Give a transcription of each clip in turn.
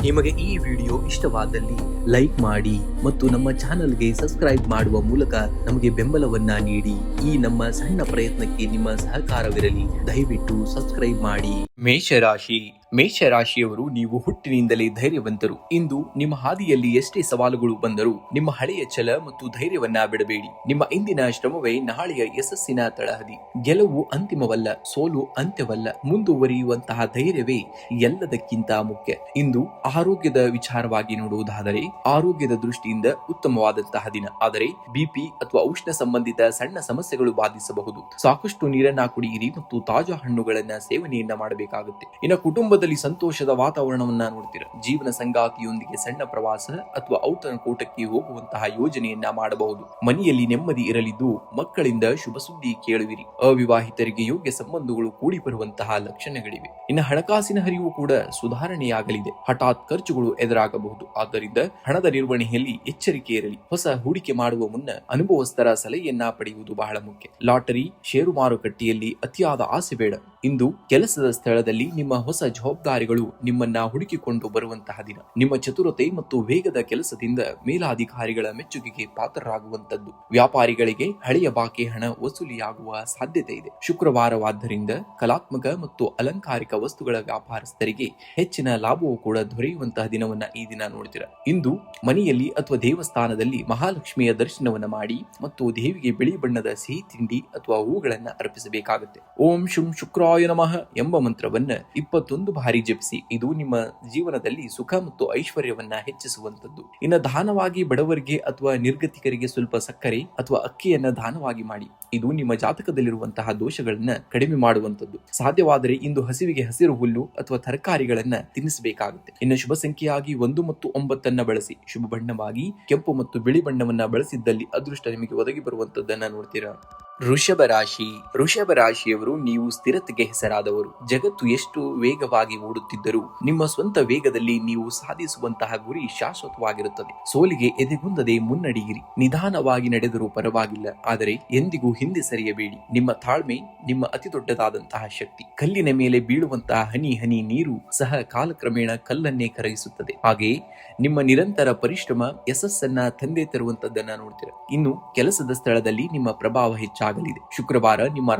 ನಿಮಗೆ ಈ ವಿಡಿಯೋ ಇಷ್ಟವಾದಲ್ಲಿ ಲೈಕ್ ಮಾಡಿ ಮತ್ತು ನಮ್ಮ ಚಾನೆಲ್ಗೆ ಸಬ್ಸ್ಕ್ರೈಬ್ ಮಾಡುವ ಮೂಲಕ ನಮಗೆ ಬೆಂಬಲವನ್ನ ನೀಡಿ. ಈ ನಮ್ಮ ಸಣ್ಣ ಪ್ರಯತ್ನಕ್ಕೆ ನಿಮ್ಮ ಸಹಕಾರವಿರಲಿ. ದಯವಿಟ್ಟು ಸಬ್ಸ್ಕ್ರೈಬ್ ಮಾಡಿ. ಮೇಷರಾಶಿಯವರು ನೀವು ಹುಟ್ಟಿನಿಂದಲೇ ಧೈರ್ಯವಂತರು. ಇಂದು ನಿಮ್ಮ ಹಾದಿಯಲ್ಲಿ ಎಷ್ಟೇ ಸವಾಲುಗಳು ಬಂದರೂ ನಿಮ್ಮ ಹಳೆಯ ಛಲ ಮತ್ತು ಧೈರ್ಯವನ್ನ ಬಿಡಬೇಡಿ. ನಿಮ್ಮ ಇಂದಿನ ಶ್ರಮವೇ ನಾಳೆಯ ಯಶಸ್ಸಿನ ತಳಹದಿ. ಗೆಲುವು ಅಂತಿಮವಲ್ಲ, ಸೋಲು ಅಂತ್ಯವಲ್ಲ. ಮುಂದುವರಿಯುವಂತಹ ಧೈರ್ಯವೇ ಎಲ್ಲದಕ್ಕಿಂತ ಮುಖ್ಯ. ಇಂದು ಆರೋಗ್ಯದ ವಿಚಾರವಾಗಿ ನೋಡುವುದಾದರೆ ಆರೋಗ್ಯದ ದೃಷ್ಟಿಯಿಂದ ಉತ್ತಮವಾದಂತಹ ದಿನ. ಆದರೆ ಬಿಪಿ ಅಥವಾ ಉಷ್ಣ ಸಂಬಂಧಿತ ಸಣ್ಣ ಸಮಸ್ಯೆಗಳು ಬಾಧಿಸಬಹುದು. ಸಾಕಷ್ಟು ನೀರನ್ನ ಕುಡಿಯಿರಿ ಮತ್ತು ತಾಜಾ ಹಣ್ಣುಗಳನ್ನ ಸೇವನೆಯನ್ನ ಮಾಡಬೇಕಾಗುತ್ತೆ. ಇನ್ನು ಕುಟುಂಬದಲ್ಲಿ ಸಂತೋಷದ ವಾತಾವರಣವನ್ನ ನೋಡ್ತೀರ. ಜೀವನ ಸಂಗಾತಿಯೊಂದಿಗೆ ಸಣ್ಣ ಪ್ರವಾಸ ಅಥವಾ ಔತಣಕೂಟಕ್ಕೆ ಹೋಗುವಂತಹ ಯೋಜನೆಯನ್ನ ಮಾಡಬಹುದು. ಮನೆಯಲ್ಲಿ ನೆಮ್ಮದಿ ಇರಲಿದ್ದು ಮಕ್ಕಳಿಂದ ಶುಭ ಸುದ್ದಿ ಕೇಳುವಿರಿ. ಅವಿವಾಹಿತರಿಗೆ ಯೋಗ್ಯ ಸಂಬಂಧಗಳು ಕೂಡಿ ಬರುವಂತಹ ಲಕ್ಷಣಗಳಿವೆ. ಇನ್ನು ಹಣಕಾಸಿನ ಹರಿವು ಕೂಡ ಸುಧಾರಣೆಯಾಗಲಿದೆ. ಹಠಾತ್ ಖರ್ಚುಗಳು ಎದುರಾಗಬಹುದು. ಆದ್ದರಿಂದ ಹಣದ ನಿರ್ವಹಣೆಯಲ್ಲಿ ಎಚ್ಚರಿಕೆ ಇರಲಿ. ಹೊಸ ಹೂಡಿಕೆ ಮಾಡುವ ಮುನ್ನ ಅನುಭವಸ್ಥರ ಸಲಹೆಯನ್ನ ಪಡೆಯುವುದು ಬಹಳ ಮುಖ್ಯ. ಲಾಟರಿ, ಷೇರು ಮಾರುಕಟ್ಟೆಯಲ್ಲಿ ಅತಿಯಾದ ಆಸೆ ಬೇಡ. ಇಂದು ಕೆಲಸದ ಸ್ಥಳದಲ್ಲಿ ನಿಮ್ಮ ಹೊಸ ಜವಾಬ್ದಾರಿಗಳು ನಿಮ್ಮನ್ನ ಹುಡುಕಿಕೊಂಡು ಬರುವಂತಹ ದಿನ. ನಿಮ್ಮ ಚತುರತೆ ಮತ್ತು ವೇಗದ ಕೆಲಸದಿಂದ ಮೇಲಾಧಿಕಾರಿಗಳ ಮೆಚ್ಚುಗೆಗೆ ಪಾತ್ರರಾಗುವಂತದ್ದು. ವ್ಯಾಪಾರಿಗಳಿಗೆ ಹಳೆಯ ಬಾಕಿ ಹಣ ವಸೂಲಿಯಾಗುವ ಸಾಧ್ಯತೆ ಇದೆ. ಶುಕ್ರವಾರವಾದ್ದರಿಂದ ಕಲಾತ್ಮಕ ಮತ್ತು ಅಲಂಕಾರಿಕ ವಸ್ತುಗಳ ವ್ಯಾಪಾರಸ್ಥರಿಗೆ ಹೆಚ್ಚಿನ ಲಾಭವೂ ಕೂಡ ದೊರೆಯುವಂತಹ ದಿನವನ್ನ ಈ ದಿನ ನೋಡ್ತೀರಾ. ಇಂದು ಮನೆಯಲ್ಲಿ ಅಥವಾ ದೇವಸ್ಥಾನದಲ್ಲಿ ಮಹಾಲಕ್ಷ್ಮಿಯ ದರ್ಶನವನ್ನ ಮಾಡಿ ಮತ್ತು ದೇವಿಗೆ ಬಿಳಿ ಬಣ್ಣದ ಸಿಹಿ ತಿಂಡಿ ಅಥವಾ ಹೂಗಳನ್ನ ಅರ್ಪಿಸಬೇಕಾಗುತ್ತೆ. ಓಂ ಶುಂ ಶುಕ್ರಾಯ ನಮಃ ಎಂಬ ಮಂತ್ರವನ್ನ 21 ಬಾರಿ ಜಪಿಸಿ. ಇದು ನಿಮ್ಮ ಜೀವನದಲ್ಲಿ ಸುಖ ಮತ್ತು ಐಶ್ವರ್ಯವನ್ನ ಹೆಚ್ಚಿಸುವಂತದ್ದು. ಇನ್ನು ದಾನವಾಗಿ ಬಡವರಿಗೆ ಅಥವಾ ನಿರ್ಗತಿಕರಿಗೆ ಸ್ವಲ್ಪ ಸಕ್ಕರೆ ಅಥವಾ ಅಕ್ಕಿಯನ್ನ ದಾನವಾಗಿ ಮಾಡಿ. ಇದು ನಿಮ್ಮ ಜಾತಕದಲ್ಲಿರುವಂತಹ ದೋಷಗಳನ್ನ ಕಡಿಮೆ ಮಾಡುವಂತದ್ದು. ಸಾಧ್ಯವಾದರೆ ಇಂದು ಹಸಿವಿಗೆ ಹಸಿರು ಹುಲ್ಲು ಅಥವಾ ತರಕಾರಿಗಳನ್ನ ತಿನ್ನಿಸಬೇಕಾಗುತ್ತೆ. ಇನ್ನು ಶುಭ ಸಂಖ್ಯೆಯಾಗಿ 1 ಮತ್ತು 9 ಬಳಸಿ. ಶುಭ ಬಣ್ಣವಾಗಿ ಕೆಂಪು ಮತ್ತು ಬಿಳಿ ಬಣ್ಣವನ್ನ ಬಳಸಿದ್ದಲ್ಲಿ ಅದೃಷ್ಟ ನಿಮಗೆ ಒದಗಿ ಬರುವಂತದ್ದನ್ನ ನೋಡ್ತೀರಾ. ವೃಷಭ ರಾಶಿಯವರು ನೀವು ಸ್ಥಿರತೆಗೆ ಹೆಸರಾದವರು. ಜಗತ್ತು ಎಷ್ಟು ವೇಗವಾಗಿ ಓಡುತ್ತಿದ್ದರೂ ನಿಮ್ಮ ಸ್ವಂತ ವೇಗದಲ್ಲಿ ನೀವು ಸಾಧಿಸುವಂತಹ ಗುರಿ ಶಾಶ್ವತವಾಗಿರುತ್ತದೆ. ಸೋಲಿಗೆ ಎದೆಗುಂದದೆ ಮುನ್ನಡೆಯಿರಿ. ನಿಧಾನವಾಗಿ ನಡೆದರೂ ಪರವಾಗಿಲ್ಲ, ಆದರೆ ಎಂದಿಗೂ ಹಿಂದೆ ಸರಿಯಬೇಡಿ. ನಿಮ್ಮ ತಾಳ್ಮೆ ನಿಮ್ಮ ಅತಿ ದೊಡ್ಡದಾದಂತಹ ಶಕ್ತಿ. ಕಲ್ಲಿನ ಮೇಲೆ ಬೀಳುವಂತಹ ಹನಿ ಹನಿ ನೀರು ಸಹ ಕಾಲಕ್ರಮೇಣ ಕಲ್ಲನ್ನೇ ಕರಗಿಸುತ್ತದೆ. ಹಾಗೆಯೇ ನಿಮ್ಮ ನಿರಂತರ ಪರಿಶ್ರಮ ಯಶಸ್ಸನ್ನ ತಂದೆ ತರುವಂತದ್ದನ್ನ ನೋಡ್ತೀರಾ. ಇನ್ನು ಕೆಲಸದ ಸ್ಥಳದಲ್ಲಿ ನಿಮ್ಮ ಪ್ರಭಾವ ಹೆಚ್ಚಾಗಲಿದೆ. ಶುಕ್ರವಾರ ನಿಮ್ಮ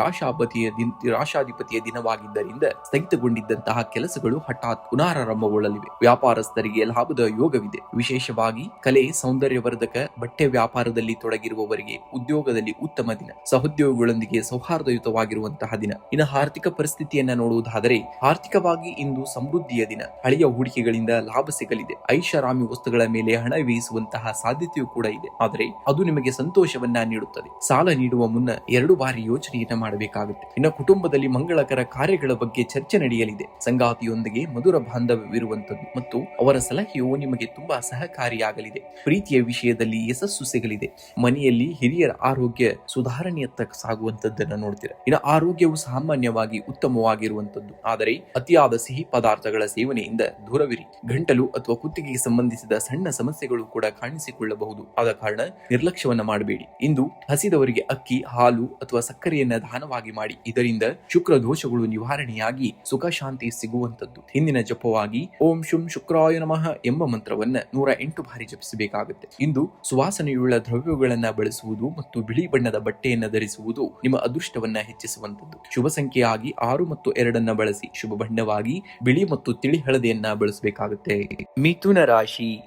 ರಾಶಾಧಿಪತಿಯ ದಿನವಾಗಿದ್ದರಿಂದ ಸ್ಥಗಿತಗೊಂಡಿದ್ದಂತಹ ಕೆಲಸಗಳು ಹಠಾತ್ ಪುನರಾರಂಭಗೊಳ್ಳಲಿವೆ. ವ್ಯಾಪಾರಸ್ಥರಿಗೆ ಲಾಭದ ಯೋಗವಿದೆ. ವಿಶೇಷವಾಗಿ ಕಲೆ, ಸೌಂದರ್ಯವರ್ಧಕ, ಬಟ್ಟೆ ವ್ಯಾಪಾರದಲ್ಲಿ ತೊಡಗಿರುವವರಿಗೆ ಉದ್ಯೋಗದಲ್ಲಿ ಉತ್ತಮ ದಿನ. ಸಹೋದ್ಯೋಗಿಗಳೊಂದಿಗೆ ಸೌಹಾರ್ದಯುತವಾಗಿರುವಂತಹ ದಿನ. ಇನ್ನು ಆರ್ಥಿಕ ಪರಿಸ್ಥಿತಿಯನ್ನ ನೋಡುವುದಾದರೆ ಆರ್ಥಿಕವಾಗಿ ಇಂದು ಸಮೃದ್ಧಿಯ ದಿನ. ಹಳೆಯ ಹೂಡಿಕೆಗಳಿಂದ ಲಾಭ ಸಿಗಲಿದೆ. ಐಷಾರಾಮಿ ವಸ್ತುಗಳ ಮೇಲೆ ಹಣ ವ್ಯಯಿಸುವಂತಹ ಸಾಧ್ಯತೆಯೂ ಕೂಡ ಇದೆ. ಆದರೆ ಅದು ನಿಮಗೆ ಸಂತೋಷವನ್ನ ನೀಡುತ್ತದೆ. ಸಾಲ ನೀಡುವ ಮುನ್ನ 2 ಬಾರಿ ಯೋಚನೆಯನ್ನ ಮಾಡಬೇಕಾಗುತ್ತೆ. ಇನ್ನು ಕುಟುಂಬದಲ್ಲಿ ಮಂಗಳಕರ ಕಾರ್ಯಗಳ ಬಗ್ಗೆ ಚರ್ಚೆ ನಡೆಯಲಿದೆ. ಸಂಗಾತಿಯೊಂದಿಗೆ ಮಧುರ ಬಾಂಧವ್ಯವಿರುವಂತದ್ದು ಮತ್ತು ಅವರ ಸಲಹೆಯು ನಿಮಗೆ ತುಂಬಾ ಸಹಕಾರಿಯಾಗಲಿದೆ. ಪ್ರೀತಿಯ ವಿಷಯದಲ್ಲಿ ಯಶಸ್ಸು ಸಿಗಲಿದೆ. ಮನೆಯಲ್ಲಿ ಹಿರಿಯರ ಆರೋಗ್ಯ ಸುಧಾರಣೆಯತ್ತ ಸಾಗುವಂತದ್ದನ್ನ ನೋಡ್ತೀರಾ. ಇನ್ನು ಆರೋಗ್ಯವು ಸಾಮಾನ್ಯವಾಗಿ ಉತ್ತಮವಾಗಿರುವಂತದ್ದು. ಆದರೆ ಅತಿಯಾದ ಸಿಹಿ ಪದಾರ್ಥಗಳ ಸೇವನೆಯಿಂದ ದೂರವಿರಿ. ಗಂಟಲು ಅಥವಾ ಕುತ್ತಿಗೆಗೆ ಸಂಬಂಧಿಸಿದ ಸಣ್ಣ ಸಮಸ್ಯೆಗಳು ಕೂಡ ಕಾಣಿಸಿಕೊಳ್ಳಬಹುದು. ಆದ ಕಾರಣ ನಿರ್ಲಕ್ಷ್ಯವನ್ನ ಮಾಡಬೇಡಿ. ಇಂದು ಹಸಿದವರಿಗೆ ಅಕ್ಕಿ, ಹಾಲು ಅಥವಾ ಸಕ್ಕರೆಯನ್ನ ದಾನವಾಗಿ ಮಾಡಿ. ಇದರಿಂದ ಶುಕ್ರ ದೋಷಗಳು ನಿವಾರಣೆಯಾಗಿ ಸುಖ ಶಾಂತಿ ಸಿಗುವಂತದ್ದು. ಹಿಂದಿನ ಜಪವಾಗಿ ಓಂ ಶುಂ ಶುಕ್ರಾಯ ನಮಃ ಎಂಬ ಮಂತ್ರವನ್ನ 108 ಬಾರಿ ಜಪಿಸಬೇಕಾಗುತ್ತೆ. ಇಂದು ಸುವಾಸನೆಯುಳ್ಳ ದ್ರವ್ಯಗಳನ್ನ ಬಳಸುವುದು ಮತ್ತು ಬಿಳಿ ಬಣ್ಣದ ಬಟ್ಟೆಯನ್ನ ಧರಿಸುವುದು ನಿಮ್ಮ ಅದೃಷ್ಟವನ್ನ ಹೆಚ್ಚಿಸುವಂತದ್ದು. ಶುಭ ಸಂಖ್ಯೆಯಾಗಿ 6 ಮತ್ತು 2 ಬಳಸಿ. ಶುಭ ಬಣ್ಣವಾಗಿ ಬಿಳಿ ಮತ್ತು ತಿಳಿ ಹಳದಿಯನ್ನ ಬಳಸಬೇಕಾಗುತ್ತೆ.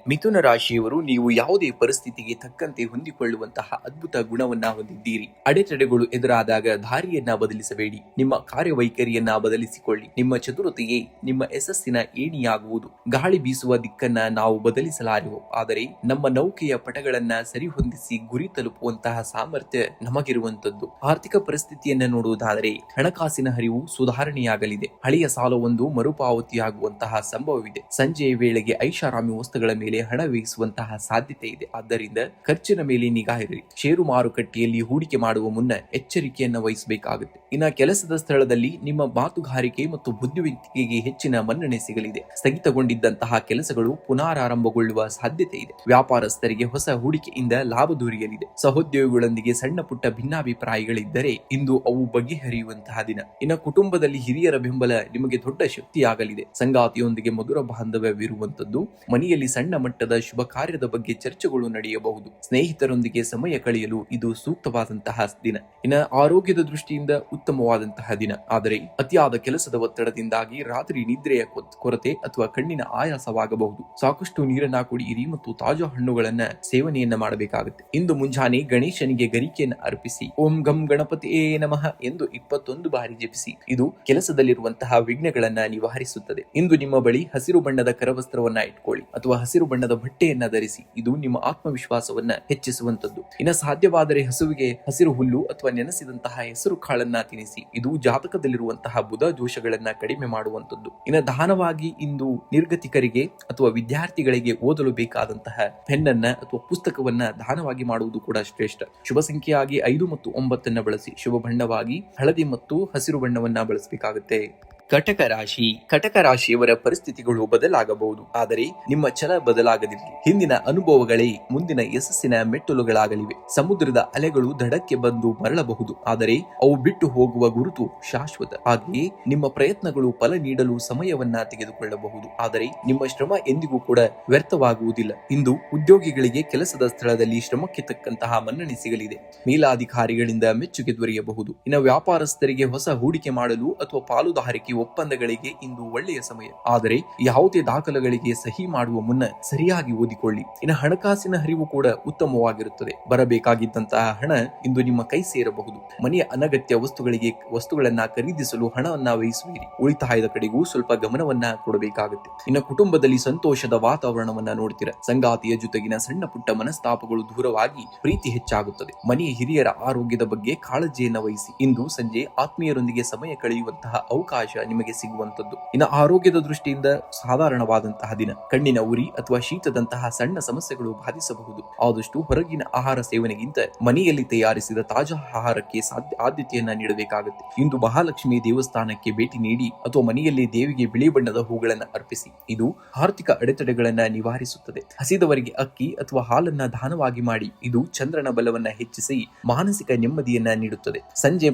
ಮಿಥುನ ರಾಶಿಯವರು ನೀವು ಯಾವುದೇ ಪರಿಸ್ಥಿತಿಗೆ ತಕ್ಕಂತೆ ಹೊಂದಿಕೊಳ್ಳುವಂತಹ ಅದ್ಭುತ ಗುಣವನ್ನ ಹೊಂದಿದ್ದೀರಿ. ಅಡೆತಡೆಗಳು ಎದುರಾದಾಗ ದಾರಿಯನ್ನ ಬದಲಿಸಬೇಡಿ. ನಿಮ್ಮ ಕಾರ್ಯವೈಖರಿಯನ್ನ ಬದಲಿಸಿಕೊಳ್ಳಿ. ನಿಮ್ಮ ಚತುರತೆಯೇ ನಿಮ್ಮ ಯಶಸ್ಸಿನ ಏಣಿಯಾಗುವುದು. ಗಾಳಿ ಬೀಸುವ ದಿಕ್ಕನ್ನ ನಾವು ಬದಲಿಸಲಾರೆವು, ಆದರೆ ನಮ್ಮ ನೌಕೆಯ ಪಟಗಳನ್ನ ಸರಿಹೊಂದಿಸಿ ಗುರಿ ತಲುಪುವಂತಹ ಸಾಮರ್ಥ್ಯ ನಮಗಿರುವಂತದ್ದು. ಆರ್ಥಿಕ ಪರಿಸ್ಥಿತಿಯನ್ನ ನೋಡುವುದಾದರೆ ಹಣಕಾಸಿನ ಹರಿವು ಸುಧಾರಣೆಯಾಗಲಿದೆ. ಹಳೆಯ ಸಾಲವೊಂದು ಮರುಪಾವತಿಯಾಗುವಂತಹ ಸಂಭವವಿದೆ. ಸಂಜೆಯ ವೇಳೆಗೆ ಐಷಾರಾಮಿ ವಸ್ತುಗಳ ಮೇಲೆ ಹಣ ವ್ಯಯಿಸುವಂತಹ ಸಾಧ್ಯತೆ ಇದೆ. ಆದ್ದರಿಂದ ಖರ್ಚಿನ ಮೇಲೆ ನಿಗಾ ಇರಲಿ. ಷೇರು ಮಾರುಕಟ್ಟೆಯಲ್ಲಿ ಹೂಡಿಕೆ ಮಾಡುವ ಮುನ್ನ ಎಚ್ಚರಿಕೆಯನ್ನು ವಹಿಸಬೇಕಾಗುತ್ತೆ. ಇನ್ನು ಕೆಲಸದ ಸ್ಥಳದಲ್ಲಿ ನಿಮ್ಮ ಮಾತುಗಾರಿಕೆ ಮತ್ತು ಬುದ್ಧಿವಂತಿಕೆ ಹೂಡಿಕೆಗೆ ಹೆಚ್ಚಿನ ಮನ್ನಣೆ ಸಿಗಲಿದೆ. ಸ್ಥಗಿತಗೊಂಡಿದ್ದಂತಹ ಕೆಲಸಗಳು ಪುನರಾರಂಭಗೊಳ್ಳುವ ಸಾಧ್ಯತೆ ಇದೆ. ವ್ಯಾಪಾರಸ್ಥರಿಗೆ ಹೊಸ ಹೂಡಿಕೆಯಿಂದ ಲಾಭ ದೊರೆಯಲಿದೆ. ಸಹೋದ್ಯೋಗಿಗಳೊಂದಿಗೆ ಸಣ್ಣ ಪುಟ್ಟ ಭಿನ್ನಾಭಿಪ್ರಾಯಗಳಿದ್ದರೆ ಇಂದು ಅವು ಬಗೆಹರಿಯುವಂತಹ ದಿನ. ಇನ್ನು ಕುಟುಂಬದಲ್ಲಿ ಹಿರಿಯರ ಬೆಂಬಲ ನಿಮಗೆ ದೊಡ್ಡ ಶಕ್ತಿಯಾಗಲಿದೆ. ಸಂಗಾತಿಯೊಂದಿಗೆ ಮಧುರ ಬಾಂಧವ್ಯವಿರುವಂತದ್ದು. ಮನೆಯಲ್ಲಿ ಸಣ್ಣ ಮಟ್ಟದ ಶುಭ ಕಾರ್ಯದ ಬಗ್ಗೆ ಚರ್ಚೆಗಳು ನಡೆಯಬಹುದು. ಸ್ನೇಹಿತರೊಂದಿಗೆ ಸಮಯ ಕಳೆಯಲು ಇದು ಸೂಕ್ತವಾದಂತಹ ದಿನ. ಇನ್ನು ಆರೋಗ್ಯದ ದೃಷ್ಟಿಯಿಂದ ಉತ್ತಮವಾದಂತಹ ದಿನ. ಆದರೆ ಅತಿಯಾದ ಕೆಲಸದ ಒತ್ತಡದಿಂದಾಗಿ ರಾತ್ರಿ ನಿದ್ರೆಯ ಕೊರತೆ ಅಥವಾ ಕಣ್ಣಿನ ಆಯಾಸವಾಗಬಹುದು. ಸಾಕಷ್ಟು ನೀರನ್ನ ಕುಡಿಯಿರಿ ಮತ್ತು ತಾಜಾ ಹಣ್ಣುಗಳನ್ನ ಸೇವನೆಯನ್ನ ಮಾಡಬೇಕಾಗುತ್ತೆ. ಇಂದು ಮುಂಜಾನೆ ಗಣೇಶನಿಗೆ ಗರಿಕೆಯನ್ನು ಅರ್ಪಿಸಿ ಓಂ ಗಂ ಗಣಪತಿಯೇ ನಮಃ ಎಂದು 21 ಬಾರಿ ಜಪಿಸಿ. ಇದು ಕೆಲಸದಲ್ಲಿರುವಂತಹ ವಿಘ್ನಗಳನ್ನ ನಿವಾರಿಸುತ್ತದೆ. ಇಂದು ನಿಮ್ಮ ಬಳಿ ಹಸಿರು ಬಣ್ಣದ ಕರವಸ್ತ್ರವನ್ನ ಇಟ್ಕೊಳ್ಳಿ ಅಥವಾ ಹಸಿರು ಬಣ್ಣದ ಬಟ್ಟೆಯನ್ನ ಧರಿಸಿ. ಇದು ನಿಮ್ಮ ಆತ್ಮವಿಶ್ವಾಸವನ್ನ ಹೆಚ್ಚಿಸುವಂತದ್ದು. ಇನ್ನು ಸಾಧ್ಯವಾದರೆ ಹಸುವಿಗೆ ಹಸಿರು ಹುಲ್ಲು ಅಥವಾ ನೆನೆಸಿದಂತಹ ಹೆಸರು ಕಾಳನ್ನ ತಿನ್ನಿಸಿ. ಇದು ಜಾತಕದಲ್ಲಿರುವಂತಹ ಬುಧ ದೋಷಗಳನ್ನ ಕಡಿಮೆ ಮಾಡುವಂತದ್ದು. ಇನ್ನು ದಾನವಾಗಿ ಇಂದು ನಿರ್ಗತಿಕರಿಗೆ ಅಥವಾ ವಿದ್ಯಾರ್ಥಿಗಳಿಗೆ ಓದಲು ಬೇಕಾದಂತಹ ಪೆನ್ನನ್ನ ಅಥವಾ ಪುಸ್ತಕವನ್ನ ದಾನವಾಗಿ ಮಾಡುವುದು ಕೂಡ ಶ್ರೇಷ್ಠ. ಶುಭ ಸಂಖ್ಯೆಯಾಗಿ 5 ಮತ್ತು 9 ಬಳಸಿ. ಶುಭ ಬಣ್ಣವಾಗಿ ಹಳದಿ ಮತ್ತು ಹಸಿರು ಬಣ್ಣವನ್ನ ಬಳಸಬೇಕಾಗುತ್ತೆ. ಕಟಕ ರಾಶಿ. ಕಟಕ ರಾಶಿಯವರ ಪರಿಸ್ಥಿತಿಗಳು ಬದಲಾಗಬಹುದು, ಆದರೆ ನಿಮ್ಮ ಛಲ ಬದಲಾಗದಿರಲಿ. ಹಿಂದಿನ ಅನುಭವಗಳೇ ಮುಂದಿನ ಯಶಸ್ಸಿನ ಮೆಟ್ಟಲುಗಳಾಗಲಿವೆ. ಸಮುದ್ರದ ಅಲೆಗಳು ದಡಕ್ಕೆ ಬಂದು ಮರಳಬಹುದು, ಆದರೆ ಅವು ಬಿಟ್ಟು ಹೋಗುವ ಗುರುತು ಶಾಶ್ವತ. ಹಾಗೆಯೇ ನಿಮ್ಮ ಪ್ರಯತ್ನಗಳು ಫಲ ನೀಡಲು ಸಮಯವನ್ನ ತೆಗೆದುಕೊಳ್ಳಬಹುದು, ಆದರೆ ನಿಮ್ಮ ಶ್ರಮ ಎಂದಿಗೂ ಕೂಡ ವ್ಯರ್ಥವಾಗುವುದಿಲ್ಲ. ಇಂದು ಉದ್ಯೋಗಿಗಳಿಗೆ ಕೆಲಸದ ಸ್ಥಳದಲ್ಲಿ ಶ್ರಮಕ್ಕೆ ತಕ್ಕಂತಹ ಮನ್ನಣೆ ಸಿಗಲಿದೆ. ಮೇಲಾಧಿಕಾರಿಗಳಿಂದ ಮೆಚ್ಚುಗೆ ದೊರೆಯಬಹುದು. ಇನ್ನು ವ್ಯಾಪಾರಸ್ಥರಿಗೆ ಹೊಸ ಹೂಡಿಕೆ ಮಾಡಲು ಅಥವಾ ಪಾಲುದಾರಿಕೆ ಒಪ್ಪಂದಗಳಿಗೆ ಇಂದು ಒಳ್ಳೆಯ ಸಮಯ. ಆದರೆ ಯಾವುದೇ ದಾಖಲೆಗಳಿಗೆ ಸಹಿ ಮಾಡುವ ಮುನ್ನ ಸರಿಯಾಗಿ ಓದಿಕೊಳ್ಳಿ. ಇನ್ನು ಹಣಕಾಸಿನ ಹರಿವು ಕೂಡ ಉತ್ತಮವಾಗಿರುತ್ತದೆ. ಬರಬೇಕಾಗಿದ್ದಂತಹ ಹಣ ಇಂದು ನಿಮ್ಮ ಕೈ ಸೇರಬಹುದು. ಮನೆಯ ಅನಗತ್ಯ ವಸ್ತುಗಳನ್ನ ಖರೀದಿಸಲು ಹಣವನ್ನ ವಹಿಸುವಿರಿ. ಉಳಿತಾಯದ ಕಡೆಗೂ ಸ್ವಲ್ಪ ಗಮನವನ್ನ ಕೊಡಬೇಕಾಗುತ್ತೆ. ಇನ್ನು ಕುಟುಂಬದಲ್ಲಿ ಸಂತೋಷದ ವಾತಾವರಣವನ್ನ ನೋಡ್ತೀರಾ. ಸಂಗಾತಿಯ ಜೊತೆಗಿನ ಸಣ್ಣ ಪುಟ್ಟ ಮನಸ್ತಾಪಗಳು ದೂರವಾಗಿ ಪ್ರೀತಿ ಹೆಚ್ಚಾಗುತ್ತದೆ. ಮನೆಯ ಹಿರಿಯರ ಆರೋಗ್ಯದ ಬಗ್ಗೆ ಕಾಳಜಿಯನ್ನ ವಹಿಸಿ. ಇಂದು ಸಂಜೆ ಆತ್ಮೀಯರೊಂದಿಗೆ ಸಮಯ ಕಳೆಯುವಂತಹ ಅವಕಾಶ ನಿಮಗೆ ಸಿಗುವಂತದ್ದು. ಇನ್ನು ಆರೋಗ್ಯದ ದೃಷ್ಟಿಯಿಂದ ಸಾಧಾರಣವಾದಂತಹ ದಿನ. ಕಣ್ಣಿನ ಉರಿ ಅಥವಾ ಶೀತದಂತಹ ಸಣ್ಣ ಸಮಸ್ಯೆಗಳು ಬಾಧಿಸಬಹುದು. ಆದಷ್ಟು ಹೊರಗಿನ ಆಹಾರ ಸೇವನೆಗಿಂತ ಮನೆಯಲ್ಲಿ ತಯಾರಿಸಿದ ತಾಜಾ ಆಹಾರಕ್ಕೆ ಆದ್ಯತೆಯನ್ನ ನೀಡಬೇಕಾಗುತ್ತೆ. ಇಂದು ಮಹಾಲಕ್ಷ್ಮಿ ದೇವಸ್ಥಾನಕ್ಕೆ ಭೇಟಿ ನೀಡಿ ಅಥವಾ ಮನೆಯಲ್ಲಿ ದೇವಿಗೆ ಬಿಳಿ ಬಣ್ಣದ ಹೂಗಳನ್ನು ಅರ್ಪಿಸಿ. ಇದು ಆರ್ಥಿಕ ಅಡೆತಡೆಗಳನ್ನ ನಿವಾರಿಸುತ್ತದೆ. ಹಸಿದವರಿಗೆ ಅಕ್ಕಿ ಅಥವಾ ಹಾಲನ್ನ ದಾನವಾಗಿ ಮಾಡಿ. ಇದು ಚಂದ್ರನ ಬಲವನ್ನ ಹೆಚ್ಚಿಸಿ ಮಾನಸಿಕ ನೆಮ್ಮದಿಯನ್ನ ನೀಡುತ್ತದೆ. ಸಂಜೆ